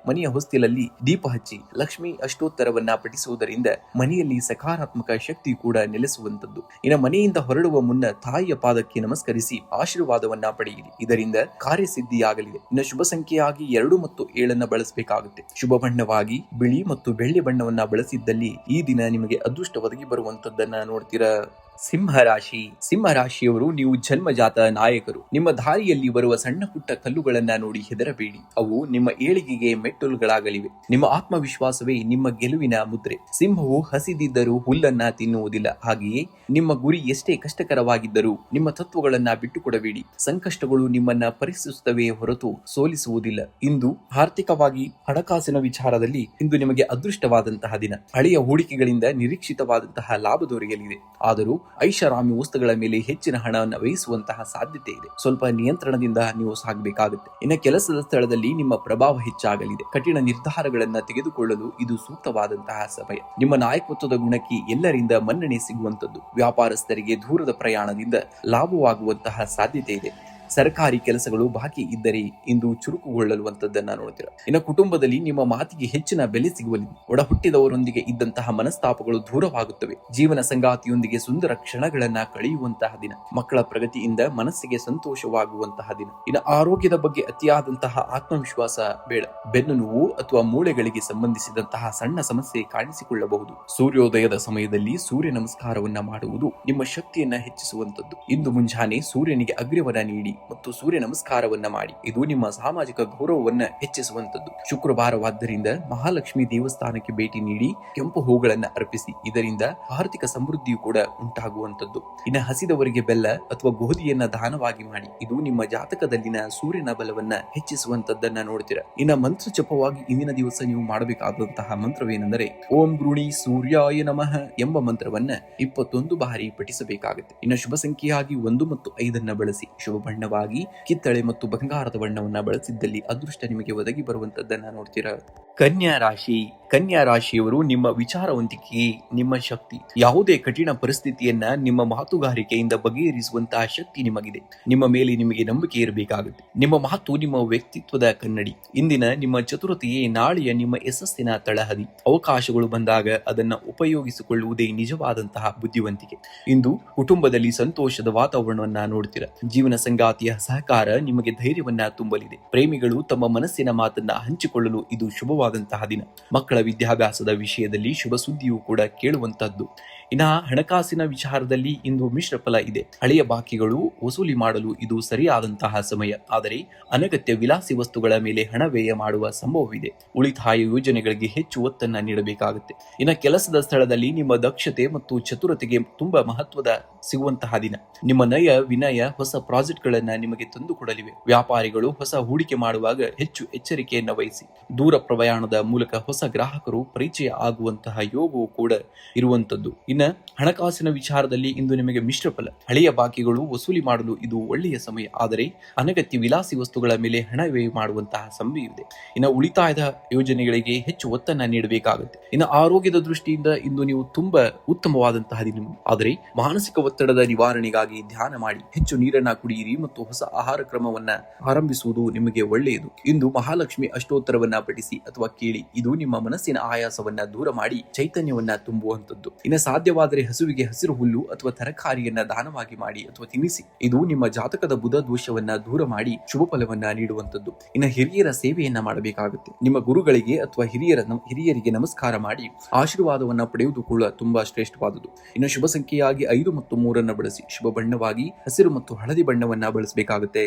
ಮನೆಯ ಹೊಸ್ತಿಲಲ್ಲಿ ದೀಪ ಹಚ್ಚಿ ಲಕ್ಷ್ಮಿ ಅಷ್ಟೋತ್ತರವನ್ನ ಪಠಿಸುವುದರಿಂದ ಮನೆಯಲ್ಲಿ ಸಕಾರಾತ್ಮಕ ಶಕ್ತಿ ಕೂಡ ನೆಲೆಸುವಂತದ್ದು. ಇನ್ನು ಮನೆಯಿಂದ ಹೊರಡುವ ಮುನ್ನ ತಾಯಿಯ ಪಾದಕ್ಕೆ ನಮಸ್ಕರಿಸಿ ಆಶೀರ್ವಾದವನ್ನ ಪಡೆಯಿರಿ. ಇದರಿಂದ ಕಾರ್ಯಸಿದ್ಧಿಯಾಗಲಿದೆ. ಇನ್ನು ಶುಭ ಸಂಖ್ಯೆಯಾಗಿ 2 ಮತ್ತು 7 ಬಳಸಬೇಕಾಗುತ್ತೆ. ಶುಭ ಬಣ್ಣವಾಗಿ ಬಿಳಿ ಮತ್ತು ಬೆಳ್ಳಿ ಬಣ್ಣವನ್ನ ಬಳಸಿದ್ದಲ್ಲಿ ಈ ದಿನ ನಿಮಗೆ ಅದೃಷ್ಟ ಒದಗಿ ಬರುವಂತದ್ದನ್ನ ನೋಡ್ತೀರಾ. ಸಿಂಹರಾಶಿ. ಸಿಂಹರಾಶಿಯವರು ನೀವು ಜನ್ಮಜಾತ ನಾಯಕರು. ನಿಮ್ಮ ದಾರಿಯಲ್ಲಿ ಬರುವ ಸಣ್ಣ ಪುಟ್ಟ ಕಲ್ಲುಗಳನ್ನ ನೋಡಿ ಹೆದರಬೇಡಿ. ಅವು ನಿಮ್ಮ ಏಳಿಗೆಗೆ ಮೆಟ್ಟಲುಗಳಾಗಲಿವೆ. ನಿಮ್ಮ ಆತ್ಮವಿಶ್ವಾಸವೇ ನಿಮ್ಮ ಗೆಲುವಿನ ಮುದ್ರೆ. ಸಿಂಹವು ಹಸಿದಿದ್ದರೂ ಹುಲ್ಲನ್ನ ತಿನ್ನುವುದಿಲ್ಲ. ಹಾಗೆಯೇ ನಿಮ್ಮ ಗುರಿ ಎಷ್ಟೇ ಕಷ್ಟಕರವಾಗಿದ್ದರೂ ನಿಮ್ಮ ತತ್ವಗಳನ್ನ ಬಿಟ್ಟುಕೊಡಬೇಡಿ. ಸಂಕಷ್ಟಗಳು ನಿಮ್ಮನ್ನ ಪರೀಕ್ಷಿಸುತ್ತವೆ ಹೊರತು ಸೋಲಿಸುವುದಿಲ್ಲ. ಇಂದು ಆರ್ಥಿಕವಾಗಿ ಹಣಕಾಸಿನ ವಿಚಾರದಲ್ಲಿ ಇಂದು ನಿಮಗೆ ಅದೃಷ್ಟವಾದಂತಹ ದಿನ. ಹಳೆಯ ಹೂಡಿಕೆಗಳಿಂದ ನಿರೀಕ್ಷಿತವಾದಂತಹ ಲಾಭ ದೊರೆಯಲಿದೆ. ಆದರೂ ಐಷಾರಾಮಿ ವಸ್ತುಗಳ ಮೇಲೆ ಹೆಚ್ಚಿನ ಹಣವನ್ನು ವ್ಯಯಿಸುವಂತಹ ಸಾಧ್ಯತೆ ಇದೆ. ಸ್ವಲ್ಪ ನಿಯಂತ್ರಣದಿಂದ ನೀವು ಸಾಗಬೇಕಾಗುತ್ತೆ. ಇನ್ನು ಕೆಲಸದ ಸ್ಥಳದಲ್ಲಿ ನಿಮ್ಮ ಪ್ರಭಾವ ಹೆಚ್ಚಾಗಲಿದೆ. ಕಠಿಣ ನಿರ್ಧಾರಗಳನ್ನ ತೆಗೆದುಕೊಳ್ಳಲು ಇದು ಸೂಕ್ತವಾದಂತಹ ಸಮಯ. ನಿಮ್ಮ ನಾಯಕತ್ವದ ಗುಣಕ್ಕೆ ಎಲ್ಲರಿಂದ ಮನ್ನಣೆ ಸಿಗುವಂತದ್ದು. ವ್ಯಾಪಾರಸ್ಥರಿಗೆ ದೂರದ ಪ್ರಯಾಣದಿಂದ ಲಾಭವಾಗುವಂತಹ ಸಾಧ್ಯತೆ ಇದೆ. ಸರ್ಕಾರಿ ಕೆಲಸಗಳು ಬಾಕಿ ಇದ್ದರೆ ಇಂದು ಚುರುಕುಗೊಳ್ಳಲುವಂತದ್ದನ್ನ ನೋಡ್ತೀರಾ. ಇನ್ನು ಕುಟುಂಬದಲ್ಲಿ ನಿಮ್ಮ ಮಾತಿಗೆ ಹೆಚ್ಚಿನ ಬೆಲೆ ಸಿಗುವಲ್ಲಿದೆ. ಒಡ ಹುಟ್ಟಿದವರೊಂದಿಗೆ ಇದ್ದಂತಹ ಮನಸ್ತಾಪಗಳು ದೂರವಾಗುತ್ತವೆ. ಜೀವನ ಸಂಗಾತಿಯೊಂದಿಗೆ ಸುಂದರ ಕ್ಷಣಗಳನ್ನ ಕಳೆಯುವಂತಹ ದಿನ. ಮಕ್ಕಳ ಪ್ರಗತಿಯಿಂದ ಮನಸ್ಸಿಗೆ ಸಂತೋಷವಾಗುವಂತಹ ದಿನ. ಇನ್ನು ಆರೋಗ್ಯದ ಬಗ್ಗೆ ಅತಿಯಾದಂತಹ ಆತ್ಮವಿಶ್ವಾಸ ಬೇಡ. ಬೆನ್ನು ನೋವು ಅಥವಾ ಮೂಳೆಗಳಿಗೆ ಸಂಬಂಧಿಸಿದಂತಹ ಸಣ್ಣ ಸಮಸ್ಯೆ ಕಾಣಿಸಿಕೊಳ್ಳಬಹುದು. ಸೂರ್ಯೋದಯದ ಸಮಯದಲ್ಲಿ ಸೂರ್ಯ ನಮಸ್ಕಾರವನ್ನ ಮಾಡುವುದು ನಿಮ್ಮ ಶಕ್ತಿಯನ್ನ ಹೆಚ್ಚಿಸುವಂತದ್ದು. ಇಂದು ಮುಂಜಾನೆ ಸೂರ್ಯನಿಗೆ ಅಗ್ರ್ಯವನ್ನ ನೀಡಿ ಮತ್ತು ಸೂರ್ಯ ನಮಸ್ಕಾರವನ್ನ ಮಾಡಿ. ಇದು ನಿಮ್ಮ ಸಾಮಾಜಿಕ ಗೌರವವನ್ನ ಹೆಚ್ಚಿಸುವಂತದ್ದು. ಶುಕ್ರವಾರವಾದ್ದರಿಂದ ಮಹಾಲಕ್ಷ್ಮಿ ದೇವಸ್ಥಾನಕ್ಕೆ ಭೇಟಿ ನೀಡಿ ಕೆಂಪು ಹೂಗಳನ್ನ ಅರ್ಪಿಸಿ. ಇದರಿಂದ ಆರ್ಥಿಕ ಸಮೃದ್ಧಿಯು ಕೂಡ ಉಂಟಾಗುವಂತದ್ದು. ಇನ್ನು ಹಸಿದವರಿಗೆ ಬೆಲ್ಲ ಅಥವಾ ಗೋಧಿಯನ್ನ ದಾನವಾಗಿ ಮಾಡಿ. ಇದು ನಿಮ್ಮ ಜಾತಕದಲ್ಲಿನ ಸೂರ್ಯನ ಬಲವನ್ನ ಹೆಚ್ಚಿಸುವಂತದ್ದನ್ನ ನೋಡ್ತೀರಾ. ಇನ್ನು ಮಂತ್ರ ಜಪವಾಗಿ ಇಂದಿನ ದಿವಸ ನೀವು ಮಾಡಬೇಕಾದಂತಹ ಮಂತ್ರವೇನೆಂದರೆ ಓಂ ಗೃಣಿ ಸೂರ್ಯಾಯ ನಮಃ ಎಂಬ ಮಂತ್ರವನ್ನ 21 ಬಾರಿ ಪಠಿಸಬೇಕಾಗುತ್ತೆ. ಇನ್ನು ಶುಭ ಸಂಖ್ಯೆಯಾಗಿ 1 ಮತ್ತು 5 ಬಳಸಿ. ಶುಭ ಬಣ್ಣವಾಗಿ ಕಿತ್ತಳೆ ಮತ್ತು ಬಂಗಾರದ ಬಣ್ಣವನ್ನ ಬಳಸಿದ್ದಲ್ಲಿ ಅದೃಷ್ಟ ನಿಮಗೆ ಒದಗಿ ಬರುವಂತದ್ದನ್ನ ನೋಡ್ತೀರಾ. ಕನ್ಯಾ ರಾಶಿಯವರು ನಿಮ್ಮ ವಿಚಾರವಂತಿಕೆ, ನಿಮ್ಮ ಶಕ್ತಿ. ಯಾವುದೇ ಕಠಿಣ ಪರಿಸ್ಥಿತಿಯನ್ನ ನಿಮ್ಮ ಮಾತುಗಾರಿಕೆಯಿಂದ ಬಗೆಹರಿಸುವಂತಹ ಶಕ್ತಿ ನಿಮಗಿದೆ. ನಿಮ್ಮ ಮೇಲೆ ನಿಮಗೆ ನಂಬಿಕೆ ಇರಬೇಕಾಗುತ್ತೆ. ನಿಮ್ಮ ಮಾತು ನಿಮ್ಮ ವ್ಯಕ್ತಿತ್ವದ ಕನ್ನಡಿ. ಇಂದಿನ ನಿಮ್ಮ ಚತುರತೆಯೇ ನಾಳೆಯ ನಿಮ್ಮ ಯಶಸ್ಸಿನ ತಳಹದಿ. ಅವಕಾಶಗಳು ಬಂದಾಗ ಅದನ್ನ ಉಪಯೋಗಿಸಿಕೊಳ್ಳುವುದೇ ನಿಜವಾದಂತಹ ಬುದ್ಧಿವಂತಿಕೆ. ಇಂದು ಕುಟುಂಬದಲ್ಲಿ ಸಂತೋಷದ ವಾತಾವರಣವನ್ನ ನೋಡ್ತೀರಾ. ಜೀವನ ಸಂಗಾತಿಯ ಸಹಕಾರ ನಿಮಗೆ ಧೈರ್ಯವನ್ನ ತುಂಬಲಿದೆ. ಪ್ರೇಮಿಗಳು ತಮ್ಮ ಮನಸ್ಸಿನ ಮಾತನ್ನ ಹಂಚಿಕೊಳ್ಳಲು ಇದು ಶುಭವಾದಂತಹ ದಿನ. ಮಕ್ಕಳ ವಿದ್ಯಾಭ್ಯಾಸದ ವಿಷಯದಲ್ಲಿ ಶುಭ ಸುದ್ದಿಯೂ ಕೂಡ ಕೇಳುವಂತದ್ದು. ಇನ್ನ ಹಣಕಾಸಿನ ವಿಚಾರದಲ್ಲಿ ಇಂದು ಮಿಶ್ರ ಫಲ ಇದೆ. ಹಳೆಯ ಬಾಕಿಗಳು ವಸೂಲಿ ಮಾಡಲು ಇದು ಸರಿಯಾದಂತಹ ಸಮಯ. ಆದರೆ ಅನಗತ್ಯ ವಿಲಾಸಿ ವಸ್ತುಗಳ ಮೇಲೆ ಹಣ ವ್ಯಯ ಮಾಡುವ ಸಂಭವವಿದೆ. ಉಳಿತಾಯ ಯೋಜನೆಗಳಿಗೆ ಹೆಚ್ಚು ಒತ್ತನ್ನ ನೀಡಬೇಕಾಗುತ್ತೆ. ಇನ್ನು ಕೆಲಸದ ಸ್ಥಳದಲ್ಲಿ ನಿಮ್ಮ ದಕ್ಷತೆ ಮತ್ತು ಚತುರತೆಗೆ ತುಂಬಾ ಮಹತ್ವದ ಸಿಗುವಂತಹ ದಿನ. ನಿಮ್ಮ ನಯ ವಿನಯ ಹೊಸ ಪ್ರಾಜೆಕ್ಟ್ಗಳನ್ನ ನಿಮಗೆ ತಂದುಕೊಡಲಿವೆ. ವ್ಯಾಪಾರಿಗಳು ಹೊಸ ಹೂಡಿಕೆ ಮಾಡುವಾಗ ಹೆಚ್ಚು ಎಚ್ಚರಿಕೆಯನ್ನ ವಹಿಸಿ. ದೂರ ಪ್ರಯಾಣದ ಮೂಲಕ ಹೊಸ ಗ್ರಾಹಕರು ಪರಿಚಯ ಆಗುವಂತಹ ಯೋಗವೂ ಕೂಡ ಇರುವಂತದ್ದು. ಇನ್ನ ಹಣಕಾಸಿನ ವಿಚಾರದಲ್ಲಿ ಇಂದು ನಿಮಗೆ ಮಿಶ್ರ ಫಲ. ಹಳೆಯ ಬಾಕಿಗಳು ವಸೂಲಿ ಮಾಡಲು ಇದು ಒಳ್ಳೆಯ ಸಮಯ. ಆದರೆ ಅನಗತ್ಯ ವಿಲಾಸಿ ವಸ್ತುಗಳ ಮೇಲೆ ಹಣ ವ್ಯಯ ಮಾಡುವಂತಹ ಸಂಭವವಿದೆ. ಇನ್ನು ಉಳಿತಾಯದ ಯೋಜನೆಗಳಿಗೆ ಹೆಚ್ಚು ಒತ್ತನ್ನ ನೀಡಬೇಕಾಗುತ್ತೆ. ಇನ್ನು ಆರೋಗ್ಯದ ದೃಷ್ಟಿಯಿಂದ ಇಂದು ನೀವು ತುಂಬಾ ಉತ್ತಮವಾದಂತಹ ದಿನ. ಆದರೆ ಮಾನಸಿಕ ಒತ್ತಡದ ನಿವಾರಣೆಗಾಗಿ ಧ್ಯಾನ ಮಾಡಿ, ಹೆಚ್ಚು ನೀರನ್ನ ಕುಡಿಯಿರಿ ಮತ್ತು ಹೊಸ ಆಹಾರ ಕ್ರಮವನ್ನ ಆರಂಭಿಸುವುದು ನಿಮಗೆ ಒಳ್ಳೆಯದು. ಇಂದು ಮಹಾಲಕ್ಷ್ಮಿ ಅಷ್ಟೋತ್ತರವನ್ನ ಪಠಿಸಿ ಅಥವಾ ಕೇಳಿ. ಇದು ನಿಮ್ಮ ಮನಸ್ಸಿನ ಆಯಾಸವನ್ನ ದೂರ ಮಾಡಿ ಚೈತನ್ಯವನ್ನ ತುಂಬುವಂತದ್ದು. ಇನ್ನು ಸಾಧ್ಯವಾದರೆ ಹಸುವಿಗೆ ಹಸಿರು ಹುಲ್ಲು ಅಥವಾ ತರಕಾರಿಯನ್ನ ದಾನವಾಗಿ ಮಾಡಿ ಅಥವಾ ತಿನ್ನಿಸಿ. ಇದು ನಿಮ್ಮ ಜಾತಕದ ಬುಧ ದೋಷವನ್ನ ದೂರ ಮಾಡಿ ಶುಭ ಫಲವನ್ನ ನೀಡುವಂತದ್ದು. ಇನ್ನು ಹಿರಿಯರ ಸೇವೆಯನ್ನ ಮಾಡಬೇಕಾಗುತ್ತೆ. ನಿಮ್ಮ ಗುರುಗಳಿಗೆ ಅಥವಾ ಹಿರಿಯರಿಗೆ ನಮಸ್ಕಾರ ಮಾಡಿ ಆಶೀರ್ವಾದವನ್ನ ಪಡೆಯುವುದು ಕೂಡ ತುಂಬಾ ಶ್ರೇಷ್ಠವಾದುದು. ಇನ್ನು ಶುಭ ಸಂಖ್ಯೆಯಾಗಿ 5 ಮತ್ತು 3 ಬಳಸಿ. ಶುಭ ಬಣ್ಣವಾಗಿ ಹಸಿರು ಮತ್ತು ಹಳದಿ ಬಣ್ಣವನ್ನ ಬಳಸಬೇಕಾಗುತ್ತೆ.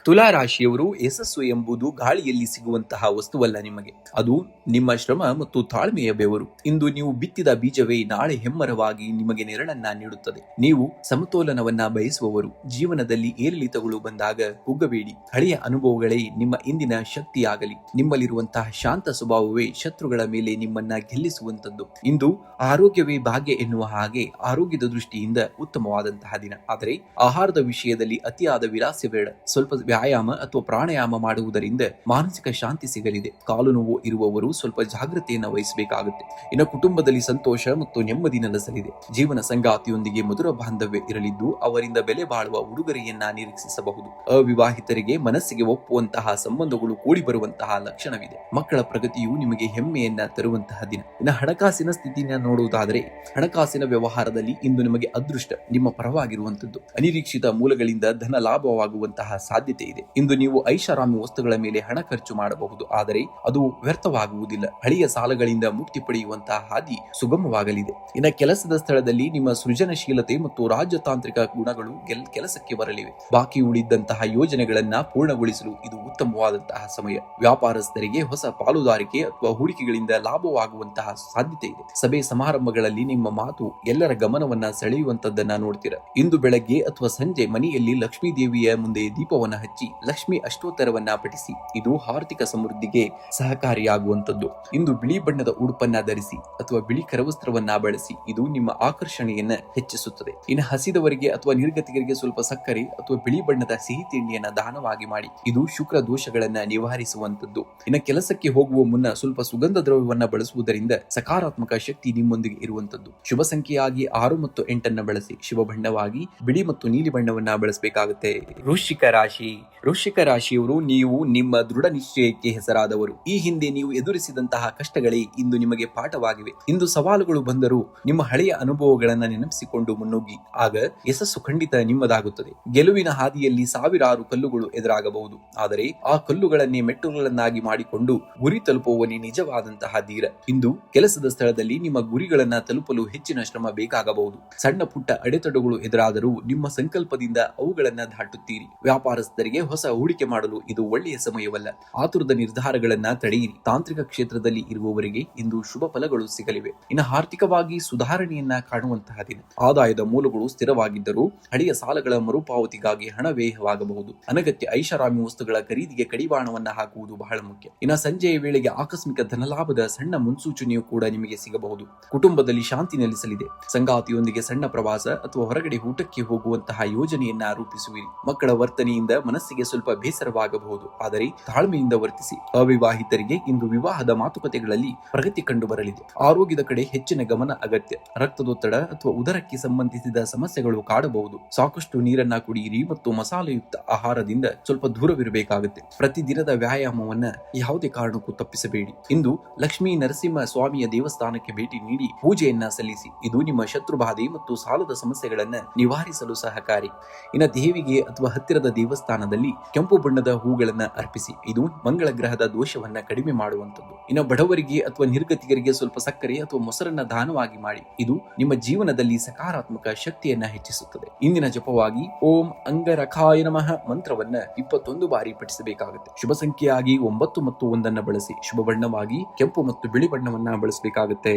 ತುಲಾ ರಾಶಿಯವರು ಯಶಸ್ಸು ಎಂಬುದು ಗಾಳಿಯಲ್ಲಿ ಸಿಗುವಂತಹ ವಸ್ತುವಲ್ಲ ನಿಮಗೆ. ಅದು ನಿಮ್ಮ ಶ್ರಮ ಮತ್ತು ತಾಳ್ಮೆಯ ಬೆವರು. ಇಂದು ನೀವು ಬಿತ್ತಿದ ಬೀಜವೇ ನಾಳೆ ಹೆಮ್ಮರವಾಗಿ ನಿಮಗೆ ನೆರಳನ್ನ ನೀಡುತ್ತದೆ. ನೀವು ಸಮತೋಲನವನ್ನ ಬಯಸುವವರು. ಜೀವನದಲ್ಲಿ ಏರಿಳಿತಗಳು ಬಂದಾಗ ಕುಗ್ಗಬೇಡಿ. ಹಳೆಯ ಅನುಭವಗಳೇ ನಿಮ್ಮ ಇಂದಿನ ಶಕ್ತಿಯಾಗಲಿ. ನಿಮ್ಮಲ್ಲಿರುವಂತಹ ಶಾಂತ ಸ್ವಭಾವವೇ ಶತ್ರುಗಳ ಮೇಲೆ ನಿಮ್ಮನ್ನ ಗೆಲ್ಲಿಸುವಂತದ್ದು. ಇಂದು ಆರೋಗ್ಯವೇ ಭಾಗ್ಯ ಎನ್ನುವ ಹಾಗೆ ಆರೋಗ್ಯದ ದೃಷ್ಟಿಯಿಂದ ಉತ್ತಮವಾದಂತಹ ದಿನ. ಆದರೆ ಆಹಾರದ ವಿಷಯದಲ್ಲಿ ಅತಿಯಾದ ವಿಲಾಸ ಬೇಡ. ಸ್ವಲ್ಪ ವ್ಯಾಯಾಮ ಅಥವಾ ಪ್ರಾಣಾಯಾಮ ಮಾಡುವುದರಿಂದ ಮಾನಸಿಕ ಶಾಂತಿ ಸಿಗಲಿದೆ. ಕಾಲು ನೋವು ಇರುವವರು ಸ್ವಲ್ಪ ಜಾಗೃತೆಯನ್ನು ವಹಿಸಬೇಕಾಗುತ್ತೆ. ಇನ್ನು ಕುಟುಂಬದಲ್ಲಿ ಸಂತೋಷ ಮತ್ತು ನೆಮ್ಮದಿ ನೆಲೆಸಲಿದೆ. ಜೀವನ ಸಂಗಾತಿಯೊಂದಿಗೆ ಮಧುರ ಬಾಂಧವ್ಯ ಇರಲಿದ್ದು ಅವರಿಂದ ಬೆಲೆ ಬಾಳುವ ಉಡುಗೊರೆಯನ್ನ ನಿರೀಕ್ಷಿಸಬಹುದು. ಅವಿವಾಹಿತರಿಗೆ ಮನಸ್ಸಿಗೆ ಒಪ್ಪುವಂತಹ ಸಂಬಂಧಗಳು ಕೂಡಿ ಬರುವಂತಹ ಲಕ್ಷಣವಿದೆ. ಮಕ್ಕಳ ಪ್ರಗತಿಯು ನಿಮಗೆ ಹೆಮ್ಮೆಯನ್ನ ತರುವಂತಹ ದಿನ. ಇನ್ನು ಹಣಕಾಸಿನ ಸ್ಥಿತಿಯನ್ನ ನೋಡುವುದಾದರೆ ಹಣಕಾಸಿನ ವ್ಯವಹಾರದಲ್ಲಿ ಇಂದು ನಿಮಗೆ ಅದೃಷ್ಟ ನಿಮ್ಮ ಪರವಾಗಿರುವಂತದ್ದು. ಅನಿರೀಕ್ಷಿತ ಮೂಲಗಳಿಂದ ಧನ ಲಾಭವಾಗುವಂತಹ ಸಾಧ್ಯತೆ ಇದೆ. ಇಂದು ನೀವು ಐಷಾರಾಮಿ ವಸ್ತುಗಳ ಮೇಲೆ ಹಣ ಖರ್ಚು ಮಾಡಬಹುದು. ಆದರೆ ಅದು ವ್ಯರ್ಥವಾಗುವುದಿಲ್ಲ. ಹಳೆಯ ಸಾಲಗಳಿಂದ ಮುಕ್ತಿ ಪಡೆಯುವಂತಹ ಹಾದಿ ಸುಗಮವಾಗಲಿದೆ. ಇನ್ನು ಕೆಲಸದ ಸ್ಥಳದಲ್ಲಿ ನಿಮ್ಮ ಸೃಜನಶೀಲತೆ ಮತ್ತು ರಾಜತಾಂತ್ರಿಕ ಗುಣಗಳು ಕೆಲಸಕ್ಕೆ ಬರಲಿವೆ. ಬಾಕಿ ಉಳಿದಂತಹ ಯೋಜನೆಗಳನ್ನ ಪೂರ್ಣಗೊಳಿಸಲು ಇದು ಉತ್ತಮವಾದಂತಹ ಸಮಯ. ವ್ಯಾಪಾರಸ್ಥರಿಗೆ ಹೊಸ ಪಾಲುದಾರಿಕೆ ಅಥವಾ ಹೂಡಿಕೆಗಳಿಂದ ಲಾಭವಾಗುವಂತಹ ಸಾಧ್ಯತೆ ಇದೆ. ಸಭೆ ಸಮಾರಂಭಗಳಲ್ಲಿ ನಿಮ್ಮ ಮಾತು ಎಲ್ಲರ ಗಮನವನ್ನ ಸೆಳೆಯುವಂತದ್ದನ್ನ ನೋಡ್ತೀರಾ. ಇಂದು ಬೆಳಗ್ಗೆ ಅಥವಾ ಸಂಜೆ ಮನೆಯಲ್ಲಿ ಲಕ್ಷ್ಮೀ ದೇವಿಯ ಮುಂದೆ ದೀಪವನ್ನ ಹಚ್ಚಿ ಲಕ್ಷ್ಮಿ ಅಷ್ಟೋತ್ತರವನ್ನ ಪಠಿಸಿ. ಇದು ಆರ್ಥಿಕ ಸಮೃದ್ಧಿಗೆ ಸಹಕಾರಿಯಾಗುವಂತದ್ದು. ಇಂದು ಬಿಳಿ ಬಣ್ಣದ ಉಡುಪನ್ನ ಧರಿಸಿ ಅಥವಾ ಬಿಳಿ ಕರವಸ್ತ್ರವನ್ನ ಬಳಸಿ. ಇದು ನಿಮ್ಮ ಆಕರ್ಷಣೆಯನ್ನ ಹೆಚ್ಚಿಸುತ್ತದೆ. ಇನ್ನು ಹಸಿದವರಿಗೆ ಅಥವಾ ನಿರ್ಗತಿಕರಿಗೆ ಸ್ವಲ್ಪ ಸಕ್ಕರೆ ಅಥವಾ ಬಿಳಿ ಬಣ್ಣದ ಸಿಹಿ ತಿಂಡಿಯನ್ನ ದಾನವಾಗಿ ಮಾಡಿ. ಇದು ಶುಕ್ರ ದೋಷಗಳನ್ನ ನಿವಾರಿಸುವಂತದ್ದು. ಇನ್ನು ಕೆಲಸಕ್ಕೆ ಹೋಗುವ ಮುನ್ನ ಸ್ವಲ್ಪ ಸುಗಂಧ ದ್ರವ್ಯವನ್ನ ಬಳಸುವುದರಿಂದ ಸಕಾರಾತ್ಮಕ ಶಕ್ತಿ ನಿಮ್ಮೊಂದಿಗೆ ಇರುವಂತದ್ದು. ಶುಭ ಸಂಖ್ಯೆಯಾಗಿ 6 ಮತ್ತು 8 ಬಳಸಿ. ಶುಭ ಬಣ್ಣವಾಗಿ ಬಿಳಿ ಮತ್ತು ನೀಲಿ ಬಣ್ಣವನ್ನ ಬಳಸಬೇಕಾಗುತ್ತೆ. ವೃಶ್ಚಿಕ ರಾಶಿಯವರು ನೀವು ನಿಮ್ಮ ದೃಢ ನಿಶ್ಚಯಕ್ಕೆ ಹೆಸರಾದವರು. ಈ ಹಿಂದೆ ನೀವು ಎದುರಿಸಿದಂತಹ ಕಷ್ಟಗಳೇ ಇಂದು ನಿಮಗೆ ಪಾಠವಾಗಿವೆ. ಇಂದು ಸವಾಲುಗಳು ಬಂದರೂ ನಿಮ್ಮ ಹಳೆಯ ಅನುಭವಗಳನ್ನ ನೆನಪಿಸಿಕೊಂಡು ಮುನ್ನುಗ್ಗಿ. ಆಗ ಯಶಸ್ಸು ಖಂಡಿತ ನಿಮ್ಮದಾಗುತ್ತದೆ. ಗೆಲುವಿನ ಹಾದಿಯಲ್ಲಿ ಸಾವಿರಾರು ಕಲ್ಲುಗಳು ಎದುರಾಗಬಹುದು. ಆದರೆ ಆ ಕಲ್ಲುಗಳನ್ನೇ ಮೆಟ್ಟುಗಳನ್ನಾಗಿ ಮಾಡಿಕೊಂಡು ಗುರಿ ತಲುಪುವವನೇ ನಿಜವಾದಂತಹ ಧೀರ. ಇಂದು ಕೆಲಸದ ಸ್ಥಳದಲ್ಲಿ ನಿಮ್ಮ ಗುರಿಗಳನ್ನ ತಲುಪಲು ಹೆಚ್ಚಿನ ಶ್ರಮ ಬೇಕಾಗಬಹುದು. ಸಣ್ಣ ಪುಟ್ಟ ಅಡೆತಡೆಗಳು ಎದುರಾದರೂ ನಿಮ್ಮ ಸಂಕಲ್ಪದಿಂದ ಅವುಗಳನ್ನ ದಾಟುತ್ತೀರಿ. ವ್ಯಾಪಾರಸ್ಥರಿಗೆ ಹೊಸ ಹೂಡಿಕೆ ಮಾಡಲು ಇದು ಒಳ್ಳೆಯ ಸಮಯವಲ್ಲ. ಆತುರದ ನಿರ್ಧಾರಗಳನ್ನ ತಡೆಯಿರಿ. ತಾಂತ್ರಿಕ ಕ್ಷೇತ್ರದಲ್ಲಿ ಇರುವವರಿಗೆ ಇಂದು ಶುಭ ಫಲಗಳು ಸಿಗಲಿವೆ. ಇನ್ನು ಆರ್ಥಿಕವಾಗಿ ಸುಧಾರಣೆಯನ್ನ ಕಾಣುವಂತಹ ದಿನ. ಆದಾಯದ ಮೂಲಗಳು ಸ್ಥಿರವಾಗಿದ್ದರೂ ಹಳೆಯ ಸಾಲಗಳ ಮರುಪಾವತಿಗಾಗಿ ಹಣ ವ್ಯಯವಾಗಬಹುದು. ಅನಗತ್ಯ ಐಷಾರಾಮಿ ವಸ್ತುಗಳ ಖರೀದಿಗೆ ಕಡಿವಾಣವನ್ನ ಹಾಕುವುದು ಬಹಳ ಮುಖ್ಯ. ಇನ್ನು ಸಂಜೆಯ ವೇಳೆಗೆ ಆಕಸ್ಮಿಕ ಧನಲಾಭದ ಸಣ್ಣ ಮುನ್ಸೂಚನೆಯು ಕೂಡ ನಿಮಗೆ ಸಿಗಬಹುದು. ಕುಟುಂಬದಲ್ಲಿ ಶಾಂತಿ ನೆಲೆಸಲಿದೆ. ಸಂಗಾತಿಯೊಂದಿಗೆ ಸಣ್ಣ ಪ್ರವಾಸ ಅಥವಾ ಹೊರಗಡೆ ಊಟಕ್ಕೆ ಹೋಗುವಂತಹ ಯೋಜನೆಯನ್ನ ರೂಪಿಸುವಿರಿ. ಮಕ್ಕಳ ವರ್ತನೆಯಿಂದ ಮನಸ್ಸಿಗೆ ಸ್ವಲ್ಪ ಬೇಸರವಾಗಬಹುದು. ಆದರೆ ತಾಳ್ಮೆಯಿಂದ ವರ್ತಿಸಿ. ಅವಿವಾಹಿತರಿಗೆ ಇಂದು ವಿವಾಹದ ಮಾತುಕತೆಗಳಲ್ಲಿ ಪ್ರಗತಿ ಕಂಡು ಬರಲಿದೆ. ಆರೋಗ್ಯದ ಕಡೆ ಹೆಚ್ಚಿನ ಗಮನ ಅಗತ್ಯ. ರಕ್ತದೊತ್ತಡ ಅಥವಾ ಉದರಕ್ಕೆ ಸಂಬಂಧಿಸಿದ ಸಮಸ್ಯೆಗಳು ಕಾಡಬಹುದು. ಸಾಕಷ್ಟು ನೀರನ್ನ ಕುಡಿಯಿರಿ ಮತ್ತು ಮಸಾಲೆಯುಕ್ತ ಆಹಾರದಿಂದ ಸ್ವಲ್ಪ ದೂರವಿರಬೇಕಾಗುತ್ತೆ. ಪ್ರತಿದಿನದ ವ್ಯಾಯಾಮವನ್ನ ಯಾವುದೇ ಕಾರಣಕ್ಕೂ ತಪ್ಪಿಸಬೇಡಿ. ಇಂದು ಲಕ್ಷ್ಮೀ ನರಸಿಂಹ ಸ್ವಾಮಿಯ ದೇವಸ್ಥಾನಕ್ಕೆ ಭೇಟಿ ನೀಡಿ ಪೂಜೆಯನ್ನ ಸಲ್ಲಿಸಿ. ಇದು ನಿಮ್ಮ ಶತ್ರುಬಾಧೆ ಮತ್ತು ಸಾಲದ ಸಮಸ್ಯೆಗಳನ್ನ ನಿವಾರಿಸಲು ಸಹಕಾರಿ. ಇನ್ನು ದೇವಿಗೆ ಅಥವಾ ಹತ್ತಿರದ ದೇವಸ್ಥಾನದಲ್ಲಿ ಕೆಂಪು ಬಣ್ಣದ ಹೂಗಳನ್ನ ಅರ್ಪಿಸಿ. ಇದು ಮಂಗಳ ಗ್ರಹದ ದೋಷವನ್ನ ಕಡಿಮೆ ಮಾಡುವಂತದ್ದು. ಇನ್ನು ಬಡವರಿಗೆ ಅಥವಾ ನಿರ್ಗತಿಕರಿಗೆ ಸ್ವಲ್ಪ ಸಕ್ಕರೆ ಅಥವಾ ಮೊಸರನ್ನ ದಾನವಾಗಿ ಮಾಡಿ. ಇದು ನಿಮ್ಮ ಜೀವನದಲ್ಲಿ ಸಕಾರಾತ್ಮಕ ಶಕ್ತಿಯನ್ನ ಹೆಚ್ಚಿಸುತ್ತದೆ. ಇಂದಿನ ಜಪವಾಗಿ ಓಂ ಅಂಗರಖಾಯ ನಮಃ ಮಂತ್ರವನ್ನ 21 ಬಾರಿ ಪಠಿಸಬೇಕಾಗುತ್ತೆ. ಶುಭ ಸಂಖ್ಯೆಯಾಗಿ 9 ಮತ್ತು 1 ಬಳಸಿ. ಶುಭ ಬಣ್ಣವಾಗಿ ಕೆಂಪು ಮತ್ತು ಬಿಳಿ ಬಣ್ಣವನ್ನ ಬಳಸಬೇಕಾಗುತ್ತೆ.